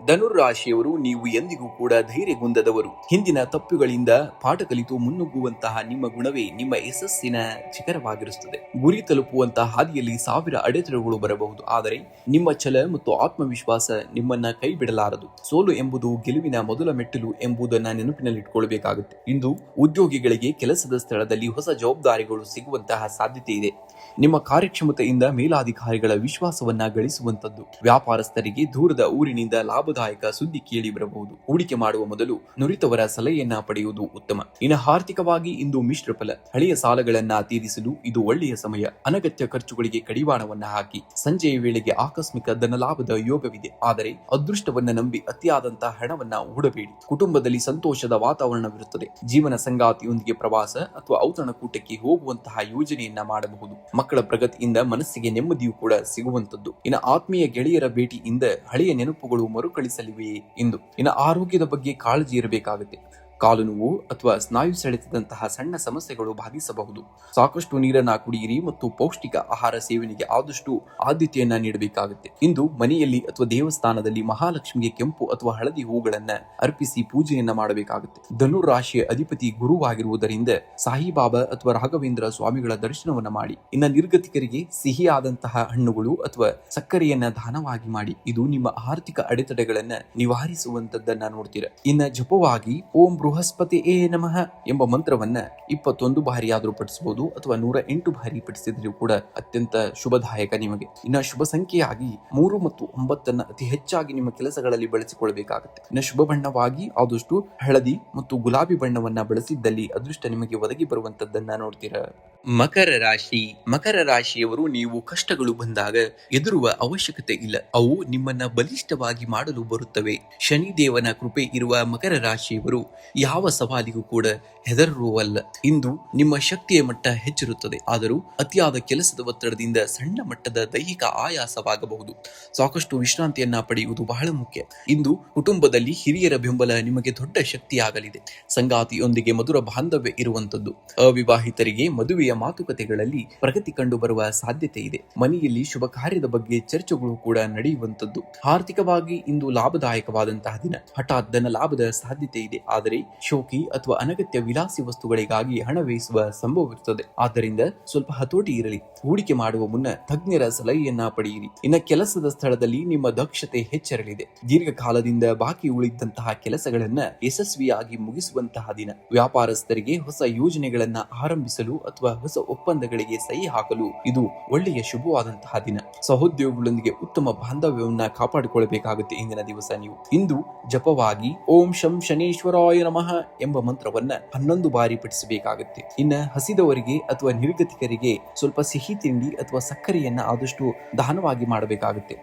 ಧನುರ್ರಾಶಿಯವರು ನೀವು ಎಂದಿಗೂ ಕೂಡ ಧೈರ್ಯಗುಂದದವರು. ಹಿಂದಿನ ತಪ್ಪುಗಳಿಂದ ಪಾಠ ಕಲಿತು ಮುನ್ನುಗ್ಗುವಂತಹ ನಿಮ್ಮ ಗುಣವೇ ನಿಮ್ಮ ಯಶಸ್ಸಿನ ಶಿಖರವಾಗಿರುತ್ತದೆ. ಗುರಿ ತಲುಪುವಂತಹ ಹಾದಿಯಲ್ಲಿ 1000 ಅಡೆತಡೆಗಳು ಬರಬಹುದು, ಆದರೆ ನಿಮ್ಮ ಛಲ ಮತ್ತು ಆತ್ಮವಿಶ್ವಾಸ ನಿಮ್ಮನ್ನ ಕೈ ಬಿಡಲಾರದು. ಸೋಲು ಎಂಬುದು ಗೆಲುವಿನ ಮೊದಲ ಮೆಟ್ಟಿಲು ಎಂಬುದನ್ನ ನೆನಪಿನಲ್ಲಿಟ್ಕೊಳ್ಬೇಕಾಗುತ್ತೆ. ಇಂದು ಉದ್ಯೋಗಿಗಳಿಗೆ ಕೆಲಸದ ಸ್ಥಳದಲ್ಲಿ ಹೊಸ ಜವಾಬ್ದಾರಿಗಳು ಸಿಗುವಂತಹ ಸಾಧ್ಯತೆ ಇದೆ. ನಿಮ್ಮ ಕಾರ್ಯಕ್ಷಮತೆಯಿಂದ ಮೇಲಾಧಿಕಾರಿಗಳ ವಿಶ್ವಾಸವನ್ನ ಗಳಿಸುವಂತದ್ದು. ವ್ಯಾಪಾರಸ್ಥರಿಗೆ ದೂರದ ಊರಿನಿಂದ ಲಾಭದಾಯಕ ಸುದ್ದಿ ಕೇಳಿ ಬರಬಹುದು. ಹೂಡಿಕೆ ಮಾಡುವ ಮೊದಲು ನುರಿತವರ ಸಲಹೆಯನ್ನ ಪಡೆಯುವುದು ಉತ್ತಮ. ಇನ್ನು ಆರ್ಥಿಕವಾಗಿ ಇಂದು ಮಿಶ್ರ ಫಲ. ಹಳೆಯ ಸಾಲಗಳನ್ನ ತೀರಿಸಲು ಇದು ಒಳ್ಳೆಯ ಸಮಯ. ಅನಗತ್ಯ ಖರ್ಚುಗಳಿಗೆ ಕಡಿವಾಣವನ್ನ ಹಾಕಿ. ಸಂಜೆಯ ವೇಳೆಗೆ ಆಕಸ್ಮಿಕ ಧನಲಾಭದ ಯೋಗವಿದೆ, ಆದರೆ ಅದೃಷ್ಟವನ್ನ ನಂಬಿ ಅತಿಯಾದಂತಹ ಹಣವನ್ನ ಹೂಡಬೇಡಿ. ಕುಟುಂಬದಲ್ಲಿ ಸಂತೋಷದ ವಾತಾವರಣವಿರುತ್ತದೆ. ಜೀವನ ಸಂಗಾತಿಯೊಂದಿಗೆ ಪ್ರವಾಸ ಅಥವಾ ಔತಣಕೂಟಕ್ಕೆ ಹೋಗುವಂತಹ ಯೋಜನೆಯನ್ನ ಮಾಡಬಹುದು. ಮಕ್ಕಳ ಪ್ರಗತಿಯಿಂದ ಮನಸ್ಸಿಗೆ ನೆಮ್ಮದಿಯೂ ಕೂಡ ಸಿಗುವಂತದ್ದು. ಇನ್ನು ಆತ್ಮೀಯ ಗೆಳೆಯರ ಭೇಟಿಯಿಂದ ಹಳೆಯ ನೆನಪುಗಳು ಮರುಕಳಿಸಲಿವೆಯೇ ಎಂದು. ಇನ್ನು ಆರೋಗ್ಯದ ಬಗ್ಗೆ ಕಾಳಜಿ ಇರಬೇಕಾಗುತ್ತೆ. ಕಾಲು ನೋವು ಅಥವಾ ಸ್ನಾಯು ಸೆಳೆತದಂತಹ ಸಣ್ಣ ಸಮಸ್ಯೆಗಳು ಬಾಧಿಸಬಹುದು. ಸಾಕಷ್ಟು ನೀರನ್ನ ಕುಡಿಯಿರಿ ಮತ್ತು ಪೌಷ್ಟಿಕ ಆಹಾರ ಸೇವನೆಗೆ ಆದಷ್ಟು ಆದ್ಯತೆಯನ್ನ ನೀಡಬೇಕಾಗುತ್ತೆ. ಇಂದು ಮನೆಯಲ್ಲಿ ಅಥವಾ ದೇವಸ್ಥಾನದಲ್ಲಿ ಮಹಾಲಕ್ಷ್ಮಿಗೆ ಕೆಂಪು ಅಥವಾ ಹಳದಿ ಹೂಗಳನ್ನ ಅರ್ಪಿಸಿ ಪೂಜೆಯನ್ನ ಮಾಡಬೇಕಾಗುತ್ತೆ. ಧನುರ್ ರಾಶಿಯ ಅಧಿಪತಿ ಗುರುವಾಗಿರುವುದರಿಂದ ಸಾಯಿಬಾಬಾ ಅಥವಾ ರಾಘವೇಂದ್ರ ಸ್ವಾಮಿಗಳ ದರ್ಶನವನ್ನ ಮಾಡಿ. ಇನ್ನು ನಿರ್ಗತಿಕರಿಗೆ ಸಿಹಿಯಾದಂತಹ ಹಣ್ಣುಗಳು ಅಥವಾ ಸಕ್ಕರೆಯನ್ನ ದಾನವಾಗಿ ಮಾಡಿ. ಇದು ನಿಮ್ಮ ಆರ್ಥಿಕ ಅಡೆತಡೆಗಳನ್ನ ನಿವಾರಿಸುವಂತದ್ದನ್ನ ನೋಡ್ತೀರಾ. ಇನ್ನ ಜಪವಾಗಿ ಓಂ ಬೃಹಸ್ಪತಿ ನಮಃ ಎಂಬ ಮಂತ್ರವನ್ನ 21 ಬಾರಿಯಾದರೂ ಪಠಿಸಬಹುದು ಅಥವಾ 108 ಬಾರಿ ಪಠಿಸಿದರೂ ಕೂಡ ಅತ್ಯಂತ ಶುಭದಾಯಕ ನಿಮಗೆ. ಇನ್ನು ಶುಭ ಸಂಖ್ಯೆಯಾಗಿ 3 ಮತ್ತು 9 ಅತಿ ಹೆಚ್ಚಾಗಿ ನಿಮ್ಮ ಕೆಲಸಗಳಲ್ಲಿ ಬಳಸಿಕೊಳ್ಳಬೇಕಾಗುತ್ತೆ. ಇನ್ನು ಶುಭ ಬಣ್ಣವಾಗಿ ಆದಷ್ಟು ಹಳದಿ ಮತ್ತು ಗುಲಾಬಿ ಬಣ್ಣವನ್ನ ಬಳಸಿದ್ದಲ್ಲಿ ಅದೃಷ್ಟ ನಿಮಗೆ ಒದಗಿ ಬರುವಂತದ್ದನ್ನ ನೋಡ್ತೀರಾ. ಮಕರ ರಾಶಿಯವರು ನೀವು ಕಷ್ಟಗಳು ಬಂದಾಗ ಎದುರುವ ಅವಶ್ಯಕತೆ ಇಲ್ಲ. ಅವು ನಿಮ್ಮನ್ನ ಬಲಿಷ್ಠವಾಗಿ ಮಾಡಲು ಬರುತ್ತವೆ. ಶನಿದೇವನ ಕೃಪೆ ಇರುವ ಮಕರ ರಾಶಿಯವರು ಯಾವ ಸವಾಲಿಗೂ ಕೂಡ ಹೆದರುವಲ್ಲ. ಇಂದು ನಿಮ್ಮ ಶಕ್ತಿಯ ಮಟ್ಟ ಹೆಚ್ಚಿರುತ್ತದೆ, ಆದರೂ ಅತಿಯಾದ ಕೆಲಸದ ಒತ್ತಡದಿಂದ ಸಣ್ಣ ಮಟ್ಟದ ದೈಹಿಕ ಆಯಾಸವಾಗಬಹುದು. ಸಾಕಷ್ಟು ವಿಶ್ರಾಂತಿಯನ್ನ ಪಡೆಯುವುದು ಬಹಳ ಮುಖ್ಯ. ಇಂದು ಕುಟುಂಬದಲ್ಲಿ ಹಿರಿಯರ ಬೆಂಬಲ ನಿಮಗೆ ದೊಡ್ಡ ಶಕ್ತಿಯಾಗಲಿದೆ. ಸಂಗಾತಿಯೊಂದಿಗೆ ಮಧುರ ಬಾಂಧವ್ಯ ಇರುವಂತದ್ದು. ಅವಿವಾಹಿತರಿಗೆ ಮದುವೆಯ ಮಾತುಕತೆಗಳಲ್ಲಿ ಪ್ರಗತಿ ಕಂಡು ಬರುವ ಸಾಧ್ಯತೆ ಇದೆ. ಮನೆಯಲ್ಲಿ ಶುಭ ಕಾರ್ಯದ ಬಗ್ಗೆ ಚರ್ಚೆಗಳು ಕೂಡ ನಡೆಯುವಂತದ್ದು. ಆರ್ಥಿಕವಾಗಿ ಇಂದು ಲಾಭದಾಯಕವಾದಂತಹ ದಿನ. ಹಠಾತ್ ಧನ ಲಾಭದ ಸಾಧ್ಯತೆ ಇದೆ, ಆದರೆ ಶೋಕಿ ಅಥವಾ ಅನಗತ್ಯ ವಿಲಾಸಿ ವಸ್ತುಗಳಿಗಾಗಿ ಹಣ ವ್ಯಯಿಸುವ ಸಂಭವವಿರುತ್ತದೆ. ಆದ್ದರಿಂದ ಸ್ವಲ್ಪ ಹತೋಟಿ ಇರಲಿ. ಹೂಡಿಕೆ ಮಾಡುವ ಮುನ್ನ ತಜ್ಞರ ಸಲಹೆಯನ್ನ ಪಡೆಯಿರಿ. ಇನ್ನು ಕೆಲಸದ ಸ್ಥಳದಲ್ಲಿ ನಿಮ್ಮ ದಕ್ಷತೆ ಹೆಚ್ಚಿರಲಿದೆ. ದೀರ್ಘಕಾಲದಿಂದ ಬಾಕಿ ಉಳಿದಂತಹ ಕೆಲಸಗಳನ್ನ ಯಶಸ್ವಿಯಾಗಿ ಮುಗಿಸುವಂತಹ ದಿನ. ವ್ಯಾಪಾರಸ್ಥರಿಗೆ ಹೊಸ ಯೋಜನೆಗಳನ್ನ ಆರಂಭಿಸಲು ಅಥವಾ ಹೊಸ ಒಪ್ಪಂದಗಳಿಗೆ ಸಹಿ ಹಾಕಲು ಇದು ಒಳ್ಳೆಯ ಶುಭವಾದಂತಹ ದಿನ. ಸಹೋದ್ಯೋಗಿಗಳೊಂದಿಗೆ ಉತ್ತಮ ಬಾಂಧವ್ಯವನ್ನ ಕಾಪಾಡಿಕೊಳ್ಳಬೇಕಾಗುತ್ತೆ ಇಂದಿನ ದಿವಸ ನೀವು. ಇಂದು ಜಪವಾಗಿ ಓಂ ಶಂ ಶನೇಶ್ವರಾಯ ನಮಃ ಎಂಬ ಮಂತ್ರವನ್ನ 11 ಬಾರಿ ಪಠಿಸಬೇಕಾಗುತ್ತೆ. ಇನ್ನ ಹಸಿದವರಿಗೆ ಅಥವಾ ನಿರ್ಗತಿಕರಿಗೆ ಸ್ವಲ್ಪ ಸಿಹಿ ತಿಂಡಿ ಅಥವಾ ಸಕ್ಕರೆಯನ್ನ ಆದಷ್ಟು ದಾನವಾಗಿ ಮಾಡಬೇಕಾಗುತ್ತೆ.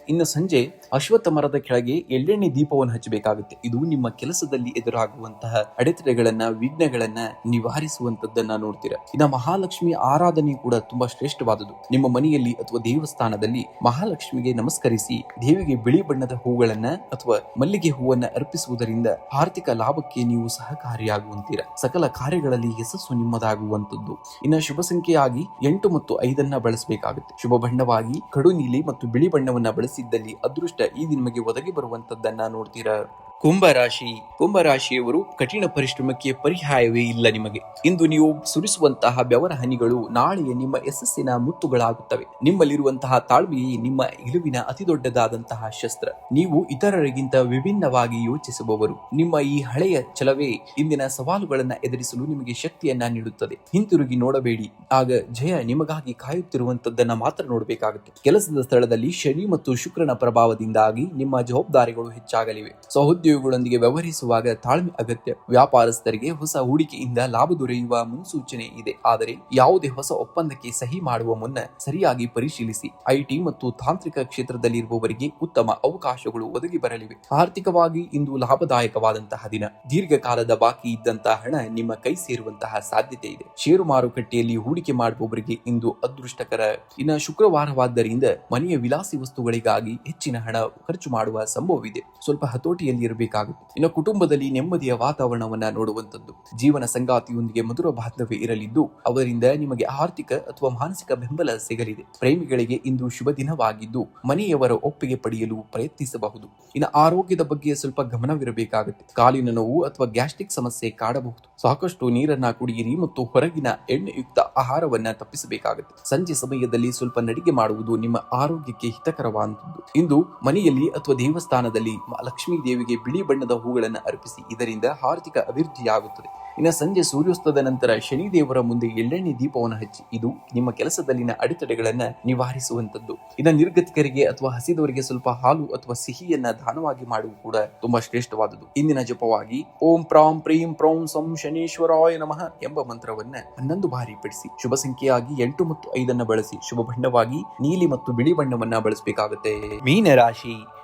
ಇನ್ನು ಸಂಜೆ ಅಶ್ವತ್ಥ ಮರದ ಕೆಳಗೆ ಎಳ್ಳೆಣ್ಣೆ ದೀಪವನ್ನು ಹಚ್ಚಬೇಕಾಗುತ್ತೆ. ಇದು ನಿಮ್ಮ ಕೆಲಸದಲ್ಲಿ ಎದುರಾಗುವಂತಹ ಅಡೆತಡೆಗಳನ್ನ ವಿಘ್ನಗಳನ್ನ ನಿವಾರಿಸುವಂತದ್ದನ್ನ ನೋಡ್ತೀರಾ. ಇನ್ನು ಮಹಾಲಕ್ಷ್ಮಿ ಆರಾಧನೆ ಕೂಡ ತುಂಬಾ ಶ್ರೇಷ್ಠವಾದುದು. ನಿಮ್ಮ ಮನೆಯಲ್ಲಿ ಅಥವಾ ದೇವಸ್ಥಾನದಲ್ಲಿ ಮಹಾಲಕ್ಷ್ಮಿಗೆ ನಮಸ್ಕರಿಸಿ ದೇವಿಗೆ ಬಿಳಿ ಬಣ್ಣದ ಹೂಗಳನ್ನ ಅಥವಾ ಮಲ್ಲಿಗೆ ಹೂವನ್ನ ಅರ್ಪಿಸುವುದರಿಂದ ಆರ್ಥಿಕ ಲಾಭಕ್ಕೆ ನೀವು ಸಹಕಾರಿಯಾಗುವಂತೀರಾ. ಸಕಲ ಕಾರ್ಯಗಳಲ್ಲಿ ಯಶಸ್ಸು ನಿಮ್ಮದಾಗುವಂತದ್ದು. ಇನ್ನು ಶುಭ ಸಂಖ್ಯೆಯಾಗಿ 8 ಮತ್ತು 5 ಬಳಸಬೇಕಾಗುತ್ತೆ. ಶುಭ ಬಣ್ಣವಾಗಿ ಕಡು ನೀಲಿ ಮತ್ತು ಬಿಳಿ ಬಣ್ಣವನ್ನ ಬಳಸಿದ್ದಲ್ಲಿ ಅದೃಷ್ಟ ಈ ನಿಮಗೆ ಒದಗಿ ಬರುವಂತದ್ದನ್ನ ನೋಡ್ತೀರಾ. ಕುಂಭರಾಶಿಯವರು ಕಠಿಣ ಪರಿಶ್ರಮಕ್ಕೆ ಪರ್ಯಾಯವೇ ಇಲ್ಲ ನಿಮಗೆ. ಇಂದು ನೀವು ಸುರಿಸುವಂತಹ ಬೆವರ ಹನಿಗಳು ನಾಳೆಯ ನಿಮ್ಮ ಯಶಸ್ಸಿನ ಮುತ್ತುಗಳಾಗುತ್ತವೆ. ನಿಮ್ಮಲ್ಲಿರುವಂತಹ ತಾಳ್ಮೆಯೇ ನಿಮ್ಮ ಗೆಲುವಿನ ಅತಿದೊಡ್ಡದಾದಂತಹ ಶಸ್ತ್ರ. ನೀವು ಇತರರಿಗಿಂತ ವಿಭಿನ್ನವಾಗಿ ಯೋಚಿಸುವವರು. ನಿಮ್ಮ ಈ ಹಳೆಯ ಛಲವೇ ಇಂದಿನ ಸವಾಲುಗಳನ್ನ ಎದುರಿಸಲು ನಿಮಗೆ ಶಕ್ತಿಯನ್ನ ನೀಡುತ್ತದೆ. ಹಿಂತಿರುಗಿ ನೋಡಬೇಡಿ, ಆಗ ಜಯ ನಿಮಗಾಗಿ ಕಾಯುತ್ತಿರುವಂತದ್ದನ್ನ ಮಾತ್ರ ನೋಡಬೇಕಾಗುತ್ತೆ. ಕೆಲಸದ ಸ್ಥಳದಲ್ಲಿ ಶನಿ ಮತ್ತು ಶುಕ್ರನ ಪ್ರಭಾವದಿಂದಾಗಿ ನಿಮ್ಮ ಜವಾಬ್ದಾರಿಗಳು ಹೆಚ್ಚಾಗಲಿವೆ. ಸಹೋದ್ಯೋಗಿಗಳೊಂದಿಗೆ ವ್ಯವಹರಿಸುವಾಗ ತಾಳ್ಮೆ ಅಗತ್ಯ. ವ್ಯಾಪಾರಸ್ಥರಿಗೆ ಹೊಸ ಹೂಡಿಕೆಯಿಂದ ಲಾಭ ದೊರೆಯುವ ಮುನ್ಸೂಚನೆ ಇದೆ. ಆದರೆ ಯಾವುದೇ ಹೊಸ ಒಪ್ಪಂದಕ್ಕೆ ಸಹಿ ಮಾಡುವ ಮುನ್ನ ಸರಿಯಾಗಿ ಪರಿಶೀಲಿಸಿ. ಐಟಿ ಮತ್ತು ತಾಂತ್ರಿಕ ಕ್ಷೇತ್ರದಲ್ಲಿರುವವರಿಗೆ ಉತ್ತಮ ಅವಕಾಶಗಳು ಒದಗಿ ಬರಲಿವೆ. ಆರ್ಥಿಕವಾಗಿ ಇಂದು ಲಾಭದಾಯಕವಾದಂತಹ ದಿನ. ದೀರ್ಘಕಾಲದ ಬಾಕಿ ಇದ್ದಂತಹ ಹಣ ನಿಮ್ಮ ಕೈ ಸೇರುವಂತಹ ಸಾಧ್ಯತೆ ಇದೆ. ಷೇರು ಮಾರುಕಟ್ಟೆಯಲ್ಲಿ ಹೂಡಿಕೆ ಮಾಡುವವರಿಗೆ ಇಂದು ಅದೃಷ್ಟಕರ. ಇನ್ನು ಶುಕ್ರವಾರವಾದ್ದರಿಂದ ಮನೆಯ ವಿಲಾಸಿ ವಸ್ತುಗಳಿಗಾಗಿ ಹೆಚ್ಚಿನ ಹಣ ಖರ್ಚು ಮಾಡುವ ಸಂಭವವಿದೆ. ಸ್ವಲ್ಪ ಹತೋಟಿಯಲ್ಲಿ ಇರಬೇಕಾಗುತ್ತೆ. ಇನ್ನು ಕುಟುಂಬದಲ್ಲಿ ನೆಮ್ಮದಿಯ ವಾತಾವರಣವನ್ನ ನೋಡುವಂತದ್ದು. ಜೀವನ ಸಂಗಾತಿಯೊಂದಿಗೆ ಮಧುರ ಬಾಂಧವ್ಯ ಇರಲಿದ್ದು ಅವರಿಂದ ನಿಮಗೆ ಆರ್ಥಿಕ ಅಥವಾ ಮಾನಸಿಕ ಬೆಂಬಲ ಸಿಗಲಿದೆ. ಪ್ರೇಮಿಗಳಿಗೆ ಇಂದು ಶುಭ ದಿನವಾಗಿದ್ದು ಮನೆಯವರ ಒಪ್ಪಿಗೆ ಪಡೆಯಲು ಪ್ರಯತ್ನಿಸಬಹುದು. ಇನ್ನು ಆರೋಗ್ಯದ ಬಗ್ಗೆ ಸ್ವಲ್ಪ ಗಮನವಿರಬೇಕಾಗುತ್ತೆ. ಕಾಲಿನ ನೋವು ಅಥವಾ ಗ್ಯಾಸ್ಟ್ರಿಕ್ ಸಮಸ್ಯೆ ಕಾಡಬಹುದು. ಸಾಕಷ್ಟು ನೀರನ್ನ ಕುಡಿಯಿರಿ ಮತ್ತು ಹೊರಗಿನ ಎಣ್ಣೆಯುಕ್ತ ಆಹಾರವನ್ನ ತಪ್ಪಿಸಬೇಕಾಗುತ್ತೆ. ಸಂಜೆ ಸಮಯದಲ್ಲಿ ಸ್ವಲ್ಪ ನಡಿಗೆ ಮಾಡುವುದು ನಿಮ್ಮ ಆರೋಗ್ಯಕ್ಕೆ ಹಿತಕರವಾದಂಥದ್ದು. ಇಂದು ಮನೆಯಲ್ಲಿ ಅಥವಾ ದೇವಸ್ಥಾನದಲ್ಲಿ ಲಕ್ಷ್ಮೀ ದೇವಿಗೆ ಬಿಳಿ ಬಣ್ಣದ ಹೂಗಳನ್ನು ಅರ್ಪಿಸಿ. ಇದರಿಂದ ಆರ್ಥಿಕ ಅಭಿವೃದ್ಧಿಯಾಗುತ್ತದೆ. ಇನ್ನು ಸಂಜೆ ಸೂರ್ಯಾಸ್ತದ ನಂತರ ಶನಿ ದೇವರ ಮುಂದೆ ಎಳ್ಳೆಣ್ಣೆ ದೀಪವನ್ನು ಹಚ್ಚಿ. ಇದು ನಿಮ್ಮ ಕೆಲಸದಲ್ಲಿನ ಅಡೆತಡೆಗಳನ್ನ ನಿವಾರಿಸುವಂತದ್ದು. ಇನ್ನು ನಿರ್ಗತಿಕರಿಗೆ ಅಥವಾ ಹಸಿದವರಿಗೆ ಸ್ವಲ್ಪ ಹಾಲು ಅಥವಾ ಸಿಹಿಯನ್ನ ದಾನವಾಗಿ ಮಾಡುವುದು ಕೂಡ ತುಂಬಾ ಶ್ರೇಷ್ಠವಾದುದು. ಇಂದಿನ ಜಪವಾಗಿ ಓಂ ಪ್ರಾಂ ಪ್ರೀಂ ಪ್ರೌಂ ಸಂ ಶನೀಶ್ವರಾಯ ನಮಃ ಎಂಬ ಮಂತ್ರವನ್ನ 11 ಬಾರಿ ಪಡಿಸಿ. ಶುಭ ಸಂಖ್ಯೆಯಾಗಿ 8 ಮತ್ತು 5 ಬಳಸಿ. ಶುಭ ಬಣ್ಣವಾಗಿ ನೀಲಿ ಮತ್ತು ಬಿಳಿ ಬಣ್ಣವನ್ನ ಬಳಸಬೇಕಾಗುತ್ತೆ.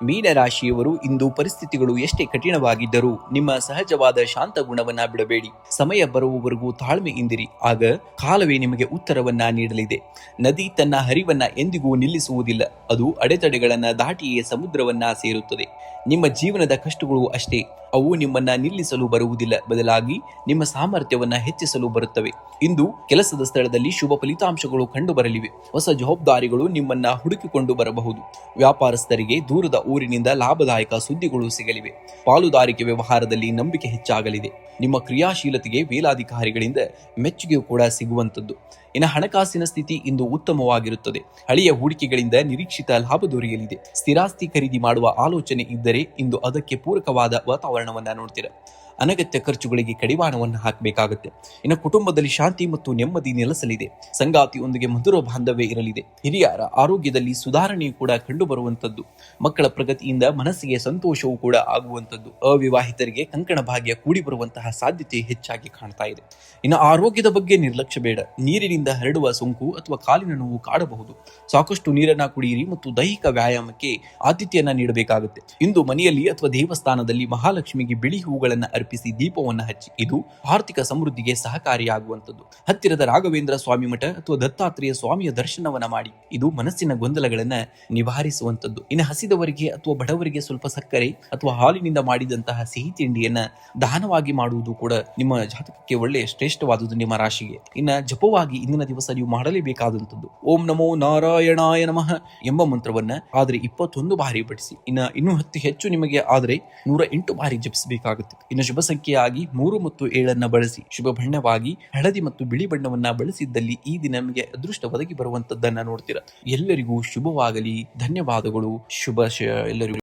ಮೀನರಾಶಿಯವರು ಇಂದು ಪರಿಸ್ಥಿತಿಗಳು ಎಷ್ಟೇ ಕಠಿಣವಾಗಿದ್ದರೂ ನಿಮ್ಮ ಸಹಜವಾದ ಶಾಂತ ಗುಣವನ್ನ ಬಿಡಬೇಡಿ. ಸಮಯ ಬರುವವರೆಗೂ ತಾಳ್ಮೆಯಿಂದಿರಿ. ಆಗ ಕಾಲವೇ ನಿಮಗೆ ಉತ್ತರವನ್ನ ನೀಡಲಿದೆ. ನದಿ ತನ್ನ ಹರಿವನ್ನ ಎಂದಿಗೂ ನಿಲ್ಲಿಸುವುದಿಲ್ಲ. ಅದು ಅಡೆತಡೆಗಳನ್ನ ದಾಟಿಯೇ ಸಮುದ್ರವನ್ನ ಸೇರುತ್ತದೆ. ನಿಮ್ಮ ಜೀವನದ ಕಷ್ಟಗಳು ಅಷ್ಟೇ, ಅವು ನಿಮ್ಮನ್ನ ನಿಲ್ಲಿಸಲು ಬರುವುದಿಲ್ಲ. ಬದಲಾಗಿ ನಿಮ್ಮ ಸಾಮರ್ಥ್ಯವನ್ನ ಹೆಚ್ಚಿಸಲು ಬರುತ್ತವೆ. ಇಂದು ಕೆಲಸದ ಸ್ಥಳದಲ್ಲಿ ಶುಭ ಫಲಿತಾಂಶಗಳು ಕಂಡು ಬರಲಿವೆ. ಹೊಸ ಜವಾಬ್ದಾರಿಗಳು ನಿಮ್ಮನ್ನ ಹುಡುಕಿಕೊಂಡು ಬರಬಹುದು. ವ್ಯಾಪಾರಸ್ಥರಿಗೆ ದೂರದ ಊರಿನಿಂದ ಲಾಭದಾಯಕ ಸುದ್ದಿಗಳು ಸಿಗಲಿವೆ. ಪಾಲುದಾರಿಕೆ ವ್ಯವಹಾರದಲ್ಲಿ ನಂಬಿಕೆ ಹೆಚ್ಚಾಗಲಿದೆ. ನಿಮ್ಮ ಕ್ರಿಯಾಶೀಲತೆಗೆ ಮೇಲಾಧಿಕಾರಿಗಳಿಂದ ಮೆಚ್ಚುಗೆ ಕೂಡ ಸಿಗುವಂತದ್ದು. ಇನ್ನು ಹಣಕಾಸಿನ ಸ್ಥಿತಿ ಇಂದು ಉತ್ತಮವಾಗಿರುತ್ತದೆ. ಹಳೆಯ ಹೂಡಿಕೆಗಳಿಂದ ನಿರೀಕ್ಷಿತ ಲಾಭ ದೊರೆಯಲಿದೆ. ಸ್ಥಿರಾಸ್ತಿ ಖರೀದಿ ಮಾಡುವ ಆಲೋಚನೆ ಇದ್ದರೆ ಇಂದು ಅದಕ್ಕೆ ಪೂರಕವಾದ ವಾತಾವರಣವನ್ನ ನೋಡ್ತೀರಾ. ಅನಗತ್ಯ ಖರ್ಚುಗಳಿಗೆ ಕಡಿವಾಣವನ್ನು ಹಾಕಬೇಕಾಗುತ್ತೆ. ಇನ್ನು ಕುಟುಂಬದಲ್ಲಿ ಶಾಂತಿ ಮತ್ತು ನೆಮ್ಮದಿ ನೆಲೆಸಲಿದೆ. ಸಂಗಾತಿಯೊಂದಿಗೆ ಮಧುರ ಬಾಂಧವ್ಯ ಇರಲಿದೆ. ಹಿರಿಯರ ಆರೋಗ್ಯದಲ್ಲಿ ಸುಧಾರಣೆಯೂ ಕೂಡ ಕಂಡು ಬರುವಂತದ್ದು. ಮಕ್ಕಳ ಪ್ರಗತಿಯಿಂದ ಮನಸ್ಸಿಗೆ ಸಂತೋಷವೂ ಕೂಡ ಆಗುವಂತದ್ದು. ಅವಿವಾಹಿತರಿಗೆ ಕಂಕಣ ಭಾಗ್ಯ ಕೂಡಿ ಬರುವಂತಹ ಸಾಧ್ಯತೆ ಹೆಚ್ಚಾಗಿ ಕಾಣ್ತಾ ಇದೆ. ಇನ್ನು ಆರೋಗ್ಯದ ಬಗ್ಗೆ ನಿರ್ಲಕ್ಷ್ಯ ಬೇಡ. ನೀರಿನಿಂದ ಹರಡುವ ಸೋಂಕು ಅಥವಾ ಕಾಲಿನ ನೋವು ಕಾಡಬಹುದು. ಸಾಕಷ್ಟು ನೀರನ್ನ ಕುಡಿಯಿರಿ ಮತ್ತು ದೈಹಿಕ ವ್ಯಾಯಾಮಕ್ಕೆ ಆದ್ಯತೆಯನ್ನ ನೀಡಬೇಕಾಗುತ್ತೆ. ಇಂದು ಮನೆಯಲ್ಲಿ ಅಥವಾ ದೇವಸ್ಥಾನದಲ್ಲಿ ಮಹಾಲಕ್ಷ್ಮಿಗೆ ಬಿಳಿ ಹೂಗಳನ್ನು ಅರ್ಪಿಸಿ ದೀಪವನ್ನು ಹಚ್ಚಿ. ಇದು ಆರ್ಥಿಕ ಸಮೃದ್ಧಿಗೆ ಸಹಕಾರಿಯಾಗುವಂತದ್ದು. ಹತ್ತಿರದ ರಾಘವೇಂದ್ರ ಸ್ವಾಮಿ ಮಠ ಅಥವಾ ದತ್ತಾತ್ರೇಯ ಸ್ವಾಮಿಯ ದರ್ಶನವನ್ನ ಮಾಡಿ. ಇದು ಮನಸ್ಸಿನ ಗೊಂದಲಗಳನ್ನ ನಿವಾರಿಸುವಂತದ್ದು. ಇನ್ನು ಹಸಿದವರಿಗೆ ಅಥವಾ ಬಡವರಿಗೆ ಸ್ವಲ್ಪ ಸಕ್ಕರೆ ಅಥವಾ ಹಾಲಿನಿಂದ ಮಾಡಿದಂತಹ ಸಿಹಿ ತಿಂಡಿಯನ್ನ ದಾನವಾಗಿ ಮಾಡುವುದು ಕೂಡ ನಿಮ್ಮ ಜಾತಕಕ್ಕೆ ಒಳ್ಳೆಯ ಶ್ರೇಷ್ಠವಾದುದು. ನಿಮ್ಮ ರಾಶಿಗೆ ಇನ್ನ ಜಪವಾಗಿ ಇಂದಿನ ದಿವಸ ನೀವು ಮಾಡಲೇಬೇಕಾದಂಥದ್ದು ಓಂ ನಮೋ ನಾರಾಯಣಾಯ ನಮಃ ಎಂಬ ಮಂತ್ರವನ್ನ ಆದರೆ 21 ಬಾರಿ ಪಠಿಸಿ. ಇನ್ನೂ ಹೆಚ್ಚು ನಿಮಗೆ ಆದರೆ 108 ಬಾರಿ ಜಪಿಸಬೇಕಾಗುತ್ತೆ. ಇನ್ನು ಶುಭ ಸಂಖ್ಯೆಯಾಗಿ 3 ಮತ್ತು 7 ಬಳಸಿ. ಶುಭ ಬಣ್ಣವಾಗಿ ಹಳದಿ ಮತ್ತು ಬಿಳಿ ಬಣ್ಣವನ್ನ ಬಳಸಿದ್ದಲ್ಲಿ ಈ ದಿನ ನಿಮಗೆ ಅದೃಷ್ಟ ಒದಗಿ ಬರುವಂತದ್ದನ್ನ ನೋಡ್ತೀರಾ. ಎಲ್ಲರಿಗೂ ಶುಭವಾಗಲಿ. ಧನ್ಯವಾದಗಳು. ಶುಭಾಶಯ ಎಲ್ಲರಿಗೂ.